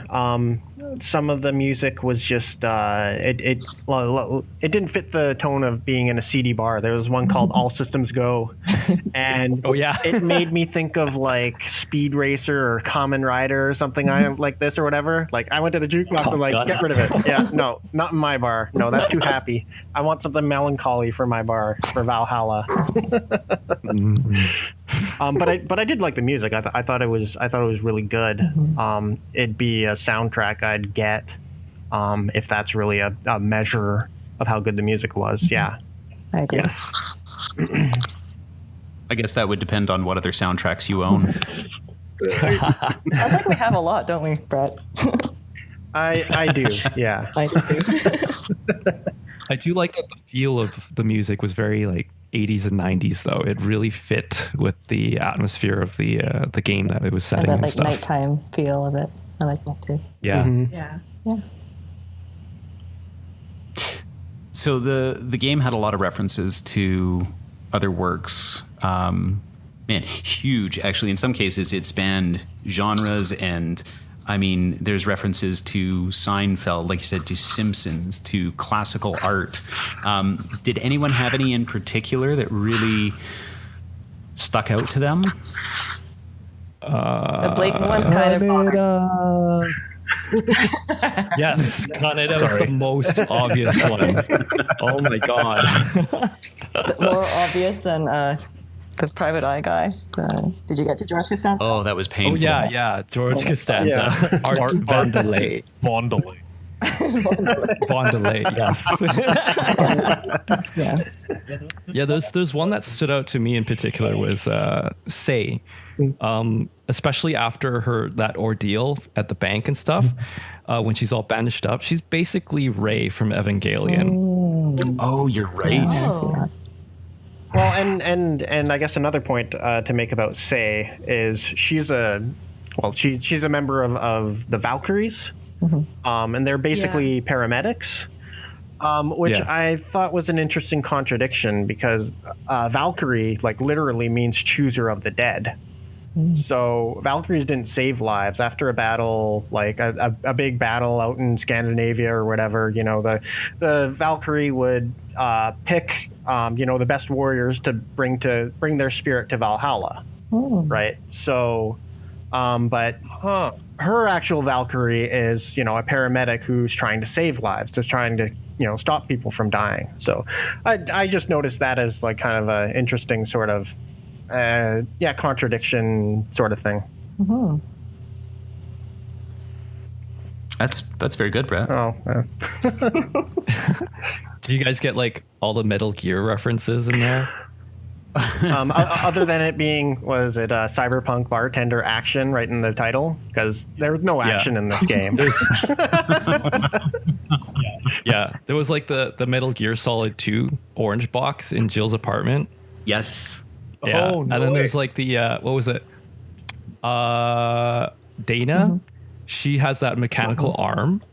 Some of the music was just it didn't fit the tone of being in a CD bar. There was one called All Systems Go, and it made me think of like Speed Racer or Kamen Rider or something like this or whatever. Like I went to the jukebox and like get rid of it. Yeah, no, not in my bar. No, that's too happy. I want something melancholy for my bar for Valhalla. But I did like the music. I thought it was really good. It'd be a soundtrack I'd get if that's really a measure of how good the music was. Yeah, I agree. Yes. I guess that would depend on what other soundtracks you own. I think we have a lot, don't we, Brett? I do. Yeah, I do. I do like that the feel of the music was very like 80s and 90s, though. It really fit with the atmosphere of the game that it was setting and like stuff. Nighttime feel of it. I like that too. Yeah. Mm-hmm. Yeah. So the game had a lot of references to other works. Man, huge. Actually, in some cases, it spanned genres, and I mean, there's references to Seinfeld, like you said, to Simpsons, to classical art. Did anyone have any in particular that really stuck out to them? The blatant one's kind of Yes, Canada was the most obvious one. Oh my god. More obvious than the Private Eye guy. Did you get to George Costanza? Oh, that was painful. Oh yeah, George Costanza. Art Vandelay. Vandelay. Vandelay, yes. Yeah, there's one that stood out to me in particular was Say. Especially after that ordeal at the bank and stuff, when she's all bandaged up, she's basically Rey from Evangelion. Oh, you're right. Oh. Well, and I guess another point to make about Say is she's a member of the Valkyries, and they're basically paramedics, which I thought was an interesting contradiction because Valkyrie like literally means chooser of the dead. So Valkyries didn't save lives after a battle, like a big battle out in Scandinavia or whatever. The Valkyrie would pick the best warriors to bring their spirit to Valhalla, right? So, but her actual Valkyrie is a paramedic who's trying to save lives, just trying to stop people from dying. So I just noticed that as like kind of an interesting sort of contradiction sort of thing. Mm-hmm. That's very good, Brett. Oh, yeah. Do you guys get like all the Metal Gear references in there? Other than it being, was it Cyberpunk bartender action right in the title? Because there was no action in this game. Yeah, there was like the Metal Gear Solid 2 orange box in Jill's apartment. Yes. Yeah, Oh, no and then way. there's like the what was it? Dana. Mm-hmm. She has that mechanical arm,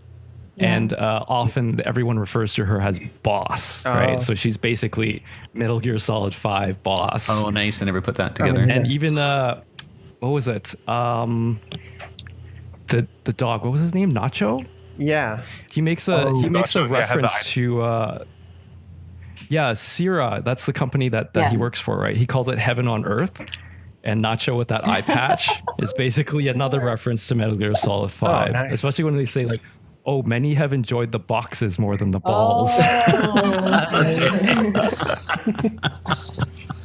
and often everyone refers to her as Boss, right? So she's basically Metal Gear Solid 5 Boss. Oh, nice. I never put that together. And even what was it? The dog. What was his name? Nacho. Yeah. He makes a Nacho, yeah, reference to. Sierra, that's the company that he works for, right? He calls it Heaven on Earth. And Nacho with that eye patch is basically another reference to Metal Gear Solid 5. nice. Especially when they say like, oh, many have enjoyed the boxes more than the balls.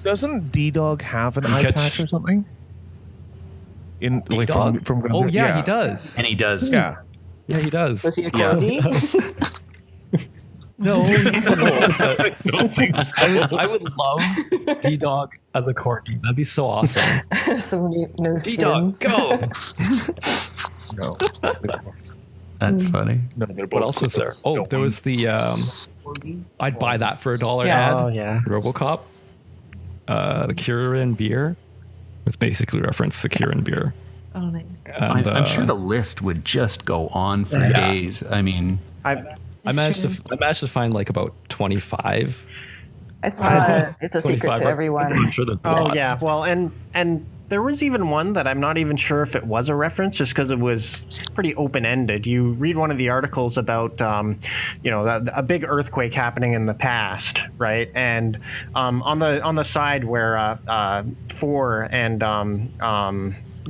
Doesn't D-Dog have an eye patch or something? In like from Oh yeah, he does. And he does. Yeah. Yeah, he does. Was he a Cody? No, I don't think so. I would love D-Dog as a corgi. That'd be so awesome. Some no D-Dog, skins. go! No. That's funny. No, they're What both else was there? Oh, there was the I'd buy that for $1 Yeah. ad. Oh, yeah. RoboCop. The Kirin beer. It's basically reference to Kirin beer. Oh, nice. And, I'm sure the list would just go on for days. I mean, I managed to find like about 25. I saw it's a secret 25. to everyone. I'm sure there's lots. Oh yeah, well, and there was even one that I'm not even sure if it was a reference, just because it was pretty open-ended. You read one of the articles about, a big earthquake happening in the past, right? And on the side where Four and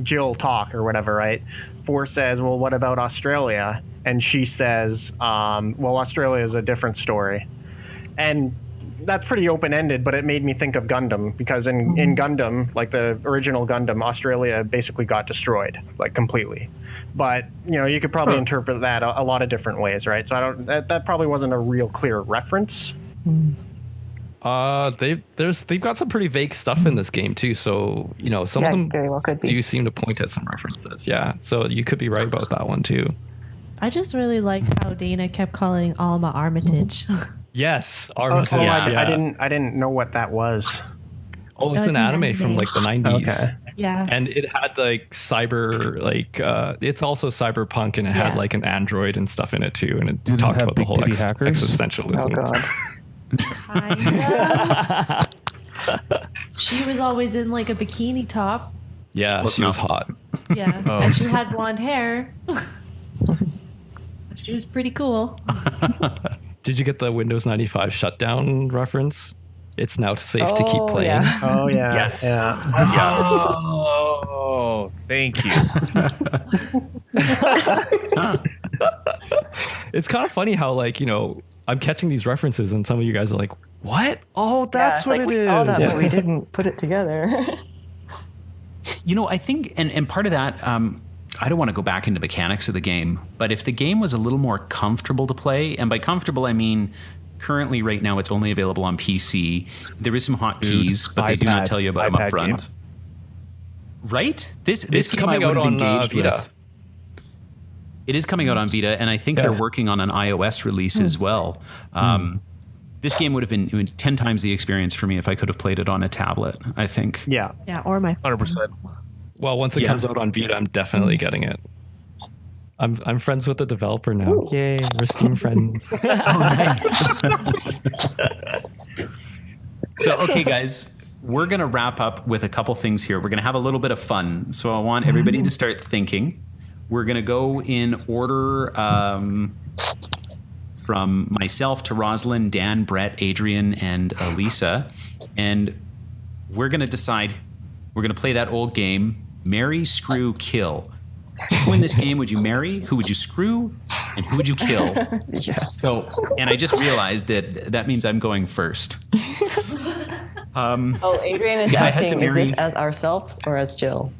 Jill talk or whatever, right? Four says, "Well, what about Australia?" And she says, "Well, Australia is a different story," and that's pretty open-ended, but it made me think of Gundam, because in Gundam, like the original Gundam, Australia basically got destroyed, like completely. But you could probably interpret that a lot of different ways, right? So that probably wasn't a real clear reference. They've got some pretty vague stuff in this game too. So some of them very well could be. do seem to point at some references. Yeah, so you could be right about that one too. I just really like how Dana kept calling Alma Armitage. Yes, Armitage. I didn't know what that was. Oh, it's an anime from like the 90s. Okay. Yeah. And it had like it's also cyberpunk, and it had like an android and stuff in it too. And it Did it talked have about the whole big titty hackers? existentialism. Oh god. Kinda. She was always in like a bikini top. Yeah, Close she was enough. hot. Yeah. And she had blonde hair. She was pretty cool. Did you get the Windows 95 shutdown reference? It's now safe to keep playing. Yeah. Oh yeah. Yes. Yeah. Oh, thank you. It's kind of funny how I'm catching these references and some of you guys are like, what? Oh, that's what it is. We saw that, but we didn't put it together. I think, and part of that, I don't want to go back into mechanics of the game, but if the game was a little more comfortable to play, and by comfortable I mean currently right now it's only available on PC. There is some hotkeys, but they do not tell you about them up front. Game. Right? This It's game I coming would out have on engaged Vita. with. It is coming out on Vita, and I think they're working on an iOS release as well. This game would have been 10 times the experience for me if I could have played it on a tablet, I think. Yeah. Yeah, or my 100%. Well, once it comes out on Vita, I'm definitely getting it. I'm friends with the developer now. Yay, we're Steam friends. Oh, nice. So, okay, guys, we're going to wrap up with a couple things here. We're going to have a little bit of fun. So I want everybody to start thinking. We're going to go in order from myself to Roslyn, Dan, Brett, Adrian, and Alissa. And we're going to decide, we're going to play that old game, marry, screw, kill. Who in this game would you marry? Who would you screw? And who would you kill? Yes. So, and I just realized that means I'm going first. Adrian is asking, is this as ourselves or as Jill?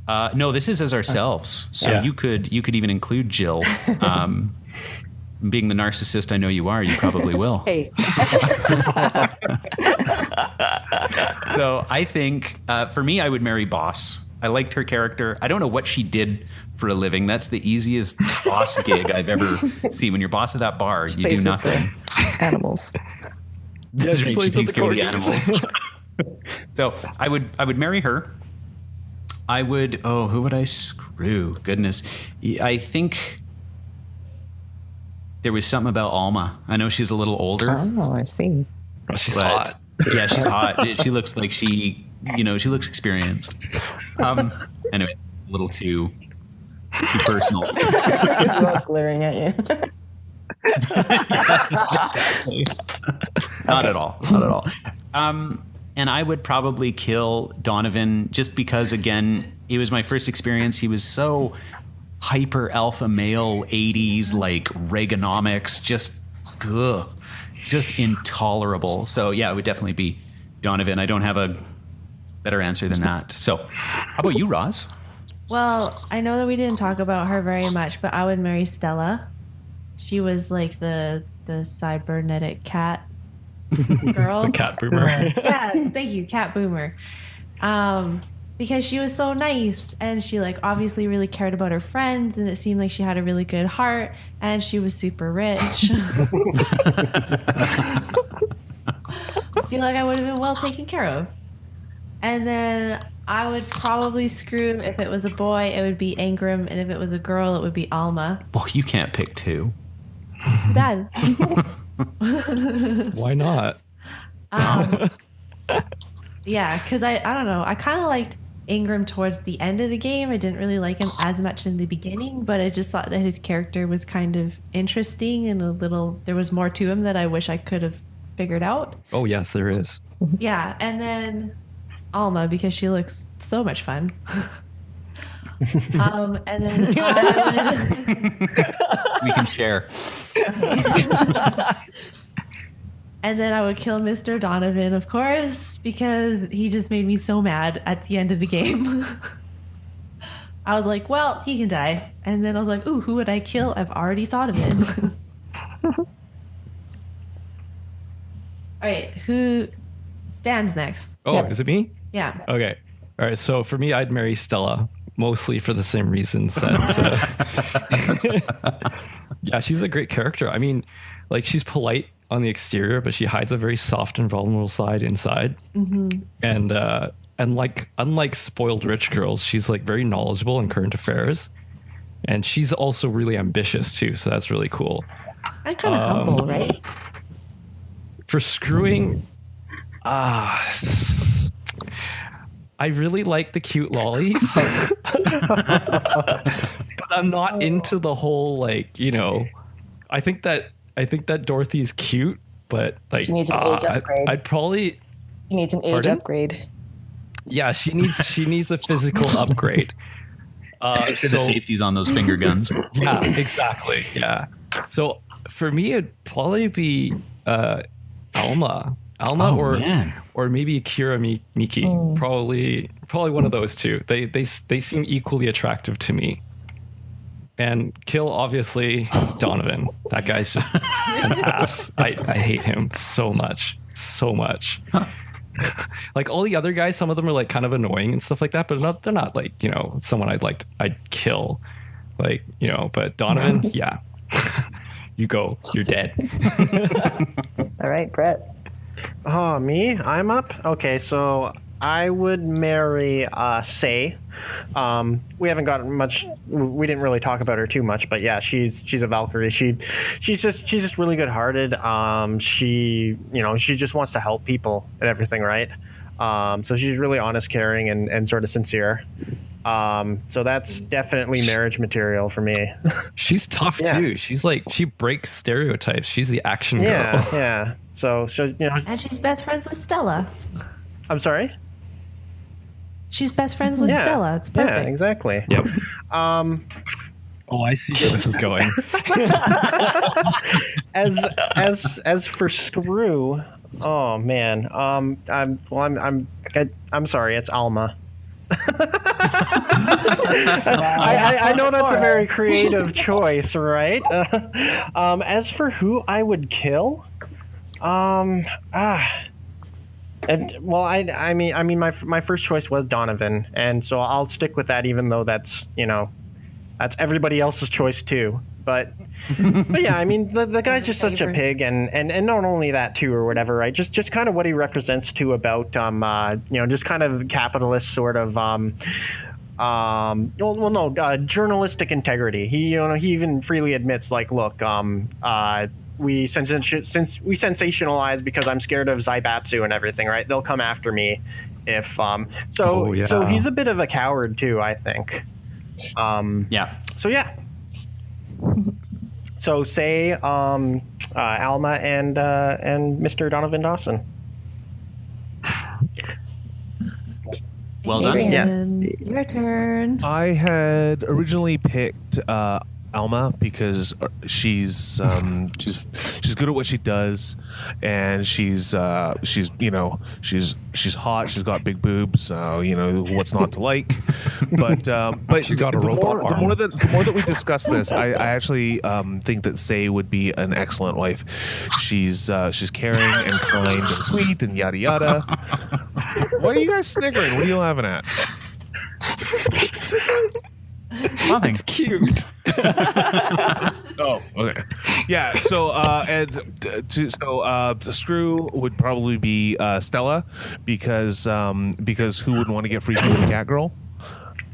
No, this is as ourselves. So you could even include Jill. Being the narcissist I know you are, you probably will. Hey. So I think for me, I would marry Boss. I liked her character. I don't know what she did for a living. That's the easiest boss gig I've ever seen. When you're boss of that bar, you do nothing. Animals. That's right. She takes care of the animals. So I would marry her. I would. Who would I screw? Goodness, I think there was something about Alma. I know she's a little older. Oh, I see. Oh, she's hot. Yeah, she's hot. She looks like she looks experienced. Anyway, a little too personal. It's all glaring at you. Not at all. And I would probably kill Donovan just because, again, it was my first experience. He was so hyper alpha male 80s, like Reaganomics, just intolerable. So yeah, it would definitely be Donovan. I don't have a better answer than that. So how about you, Roz? Well, I know that we didn't talk about her very much, but I would marry Stella. She was like the cybernetic cat girl. The cat boomer. Yeah, thank you, cat boomer. Because she was so nice, and she like obviously really cared about her friends, and it seemed like she had a really good heart, and she was super rich. I feel like I would have been well taken care of. And then I would probably screw, if it was a boy, it would be Ingram, and if it was a girl, it would be Alma. Well, you can't pick two. Dad. Why not? Yeah, because I don't know. I kind of liked Ingram towards the end of the game. I didn't really like him as much in the beginning, but I just thought that his character was kind of interesting and there was more to him that I wish I could have figured out. Oh, yes, there is. Yeah, and then Alma, because she looks so much fun. And then we can share. And then I would kill Mr. Donovan, of course, because he just made me so mad at the end of the game. I was like, well, he can die. And then I was like, ooh, who would I kill? I've already thought of it. All right, Dan's next. Oh, yep. Is it me? Yeah. Okay. All right. So for me, I'd marry Stella, mostly for the same reasons that. Yeah, she's a great character. I mean, like, she's polite on the exterior, but she hides a very soft and vulnerable side inside. Mm-hmm. And like, unlike spoiled rich girls, she's like very knowledgeable in current affairs, and she's also really ambitious too. So that's really cool. And kind of humble, right? For screwing, I really like the cute lollies, but I'm not into the whole, like, I think that Dorothy's cute, but like she needs an age upgrade. I'd probably. She needs an age upgrade. Yeah, she needs a physical upgrade. The safeties on those finger guns. Yeah, exactly. Yeah. So for me, it'd probably be Alma, or maybe Akira Miki. Probably one of those two. They seem equally attractive to me. And kill, obviously, Donovan. That guy's just an ass. I hate him so much. Like, all the other guys, some of them are like kind of annoying and stuff like that, but they're not like, someone I'd kill. Like, but Donovan, yeah. You're dead. All right, Brett. Oh, me? I'm up? Okay, so I would marry Say. We haven't gotten much. We didn't really talk about her too much, but yeah, she's a Valkyrie. She's just really good-hearted. She just wants to help people and everything, right? So she's really honest, caring, and sort of sincere. So that's definitely marriage material for me. She's tough too. She's like, she breaks stereotypes. She's the action girl. Yeah. So And she's best friends with Stella. I'm sorry. She's best friends with Stella. It's perfect. Yeah, exactly. Yep. Oh, I see where this is going. As for Screw, oh man, I'm sorry, it's Alma. I know that's a very creative choice, right? As for who I would kill, I mean, my first choice was Donovan, and so I'll stick with that, even though that's everybody else's choice too. But yeah, I mean, the guy's just such a pig, and not only that too, or whatever, right? Just kind of what he represents too about just kind of capitalist sort of journalistic integrity. He even freely admits, like, look, we sensationalize because I'm scared of Zaibatsu and everything, right? They'll come after me if so he's a bit of a coward too, I think. So say Alma and Mr. Donovan Dawson. Well done. Adrian, your turn. I had originally picked Alma because she's good at what she does, and she's hot. She's got big boobs, so what's not to like. But she got a robot arm. The more that we discuss this, I actually think that Say would be an excellent wife. She's caring and kind and sweet and yada yada. Why are you guys sniggering? What are you laughing at? Nothing. It's cute. Oh, okay. Yeah. So, Screw would probably be Stella because who wouldn't want to get free food with a cat girl?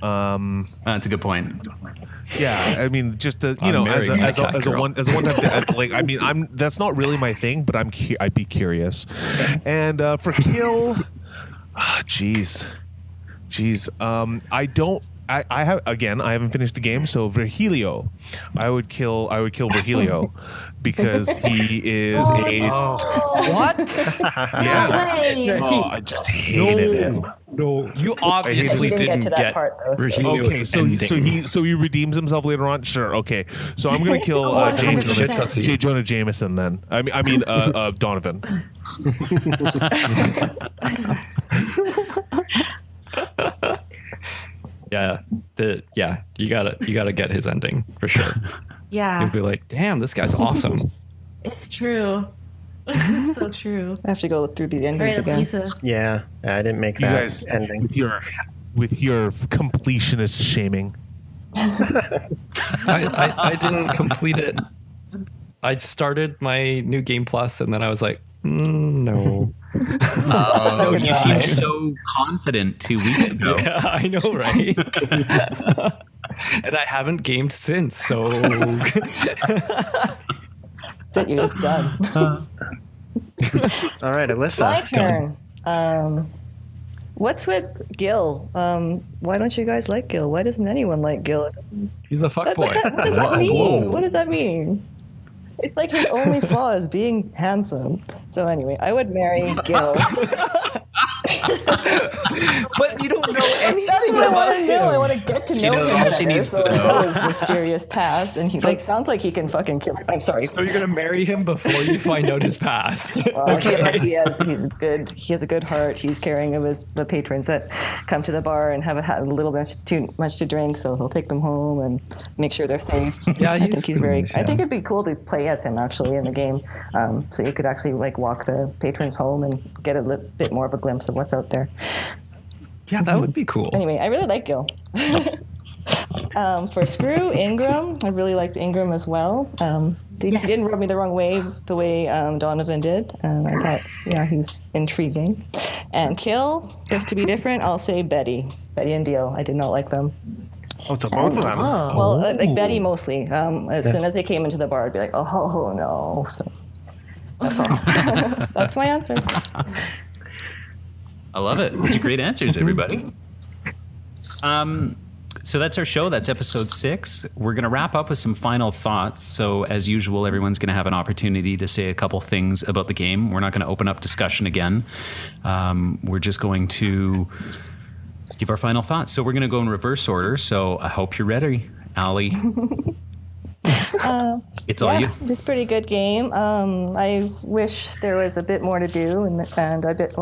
That's a good point. Yeah, I mean, just as a one-time like, I mean, that's not really my thing, but I'd be curious. And for kill, jeez, I haven't finished the game, so Virgilio, I would kill Virgilio because he is what? Yeah. No I just hated him. No, you obviously didn't get Virgilio's ending. So he redeems himself later on. Sure, okay. So I'm gonna kill J. Jonah Jameson then. I mean Donovan. You gotta get his ending for sure. Yeah, you'll be like, damn, this guy's awesome. It's true. It's so true. I have to go through the endings again. Lisa. Yeah, I didn't make that guys, ending. With your completionist shaming. I didn't complete it. I started my new Game Plus, and then I was like, no. Oh, you seemed so confident 2 weeks ago. Yeah, I know, right? And I haven't gamed since, so... That you're just done. All right, Alissa. My turn. What's with Gil? Why don't you guys like Gil? Why doesn't anyone like Gil? He's a fuckboy. What does that mean? What does that mean? It's like his only flaw is being handsome. So anyway, I would marry Gil. But you don't know anything That's what I want about to know. him. I want to get to She know knows him all better. she needs So to know. know his mysterious past, and he sounds like he can fucking kill. I'm sorry. So you're gonna marry him before you find out his past. Okay, but he's good. He has a good heart. He's caring of the patrons that come to the bar and have a little bit too much to drink. So he'll take them home and make sure they're safe. Yeah, I think he's very. nice, I think it'd be cool to play as him actually in the game, so you could actually like walk the patrons home and get a bit more of a glimpse of what's out there. Yeah, that would be cool. Anyway, I really like Gil. For Screw, Ingram, I really liked Ingram as well. He didn't rub me the wrong way the way Donovan did. I thought, he's intriguing. And kill, just to be different, I'll say Betty and Deal. I did not like them. Oh, so both of them. Oh. Well, like Betty mostly. As soon as they came into the bar, I'd be like, oh no. So that's all. That's my answer. I love it. Those are great answers, everybody. So that's our show. That's episode 6. We're going to wrap up with some final thoughts. So as usual, everyone's going to have an opportunity to say a couple things about the game. We're not going to open up discussion again. We're just going to give our final thoughts. So we're going to go in reverse order. So I hope you're ready, Allie. It's all you. It's a pretty good game. I wish there was a bit more to do, and I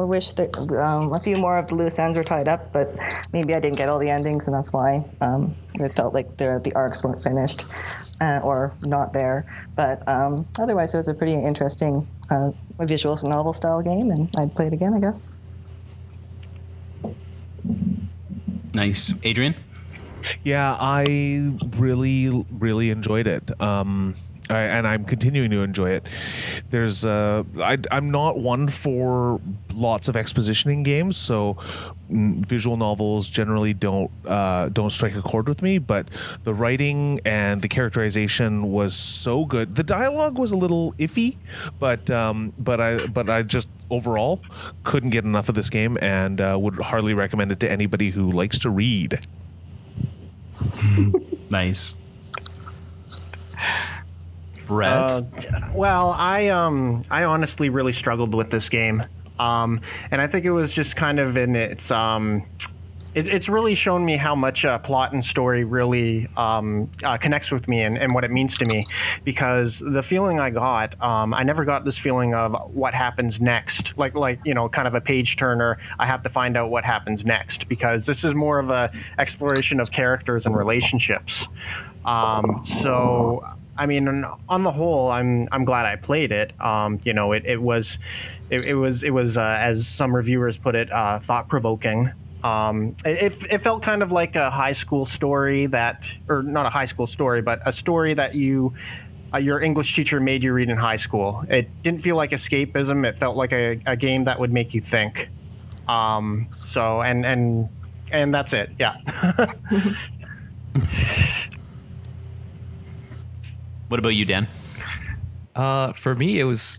wish that a few more of the loose ends were tied up, but maybe I didn't get all the endings, and that's why it felt like the arcs weren't finished or not there. But otherwise, it was a pretty interesting visual novel style game, and I'd play it again, I guess. Nice. Adrian? Yeah, I really enjoyed it. And I'm continuing to enjoy it. There's I'm not one for lots of expositioning games, so visual novels generally don't strike a chord with me. But the writing and the characterization was so good. The dialogue was a little iffy, but I just overall couldn't get enough of this game, and would hardly recommend it to anybody who likes to read. Nice. Brett? Well, I honestly really struggled with this game, and I think it was just kind of in its it's really shown me how much plot and story really connects with me and what it means to me, because the feeling I got, I never got this feeling of what happens next, like kind of a page turner. I have to find out what happens next, because this is more of a exploration of characters and relationships. So I mean, on the whole, I'm glad I played it. It was as some reviewers put it, thought provoking. It felt kind of like a high school story or not a high school story, but a story that your English teacher made you read in high school. It didn't feel like escapism. It felt like a game that would make you think. So and that's it. Yeah. What about you, Dan? For me, it was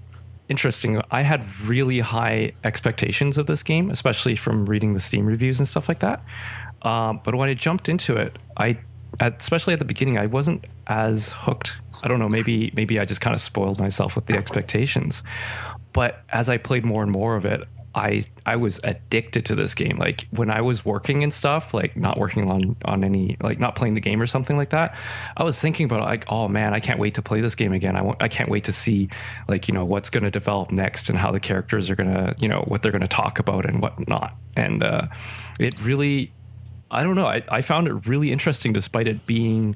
interesting. I had really high expectations of this game, especially from reading the Steam reviews and stuff like that. But when I jumped into it, especially at the beginning, I wasn't as hooked. I don't know, maybe I just kind of spoiled myself with the expectations. But as I played more and more of it, I was addicted to this game. Like when I was working and stuff, like not working on any, like not playing the game or something like that, I was thinking about like, oh man, I can't wait to play this game again. I can't wait to see like, what's going to develop next and how the characters are going to, what they're going to talk about and whatnot. And it really, I don't know. I found it really interesting, despite it being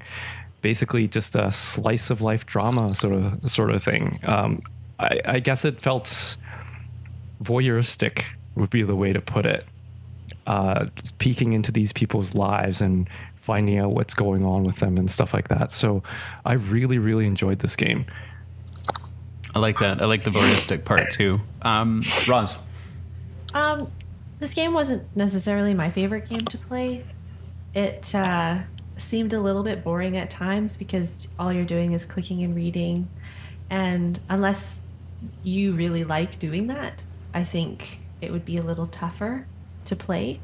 basically just a slice of life drama sort of thing. I guess it felt voyeuristic would be the way to put it. Peeking into these people's lives and finding out what's going on with them and stuff like that. So I really, really enjoyed this game. I like that. I like the voyeuristic part too. Roz? This game wasn't necessarily my favorite game to play. It seemed a little bit boring at times because all you're doing is clicking and reading. And unless you really like doing that, I think it would be a little tougher to play,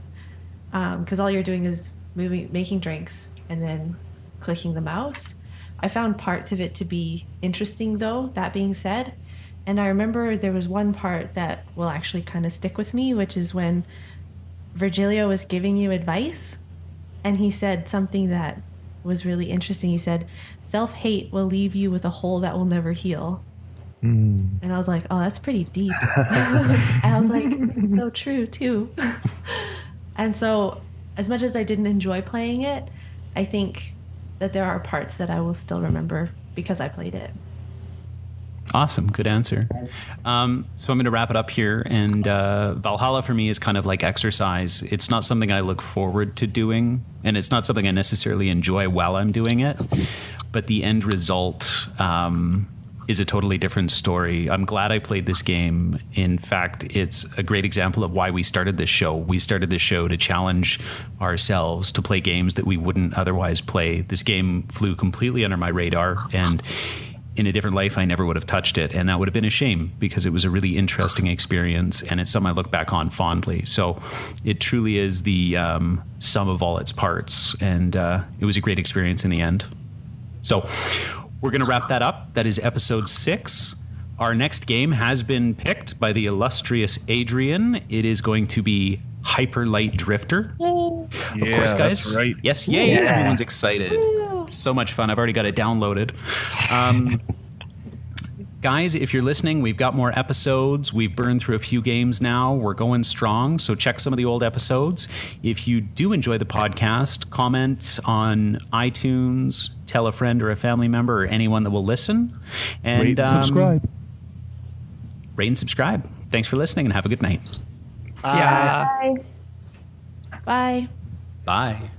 because all you're doing is making drinks and then clicking the mouse. I found parts of it to be interesting though, that being said. And I remember there was one part that will actually kind of stick with me, which is when Virgilio was giving you advice and he said something that was really interesting. He said, "Self-hate will leave you with a hole that will never heal." And I was like, oh, that's pretty deep. And I was like, it's so true too. And so as much as I didn't enjoy playing it, I think that there are parts that I will still remember because I played it. Awesome. Good answer. So I'm going to wrap it up here. And Valhalla for me is kind of like exercise. It's not something I look forward to doing, and it's not something I necessarily enjoy while I'm doing it. But the end result is a totally different story. I'm glad I played this game. In fact, it's a great example of why we started this show. We started this show to challenge ourselves to play games that we wouldn't otherwise play. This game flew completely under my radar, and in a different life, I never would have touched it. And that would have been a shame because it was a really interesting experience, and it's something I look back on fondly. So it truly is the sum of all its parts, and it was a great experience in the end. So we're going to wrap that up. That is episode 6. Our next game has been picked by the illustrious Adrian. It is going to be Hyper Light Drifter. Yay. Of course, guys. That's right. Yes, yay. Yeah. Everyone's excited. So much fun. I've already got it downloaded. Guys, if you're listening, we've got more episodes. We've burned through a few games now. We're going strong, so check some of the old episodes. If you do enjoy the podcast, comment on iTunes, tell a friend or a family member or anyone that will listen. And Rate and subscribe. Rate and subscribe. Thanks for listening, and have a good night. See ya. Bye. Bye. Bye.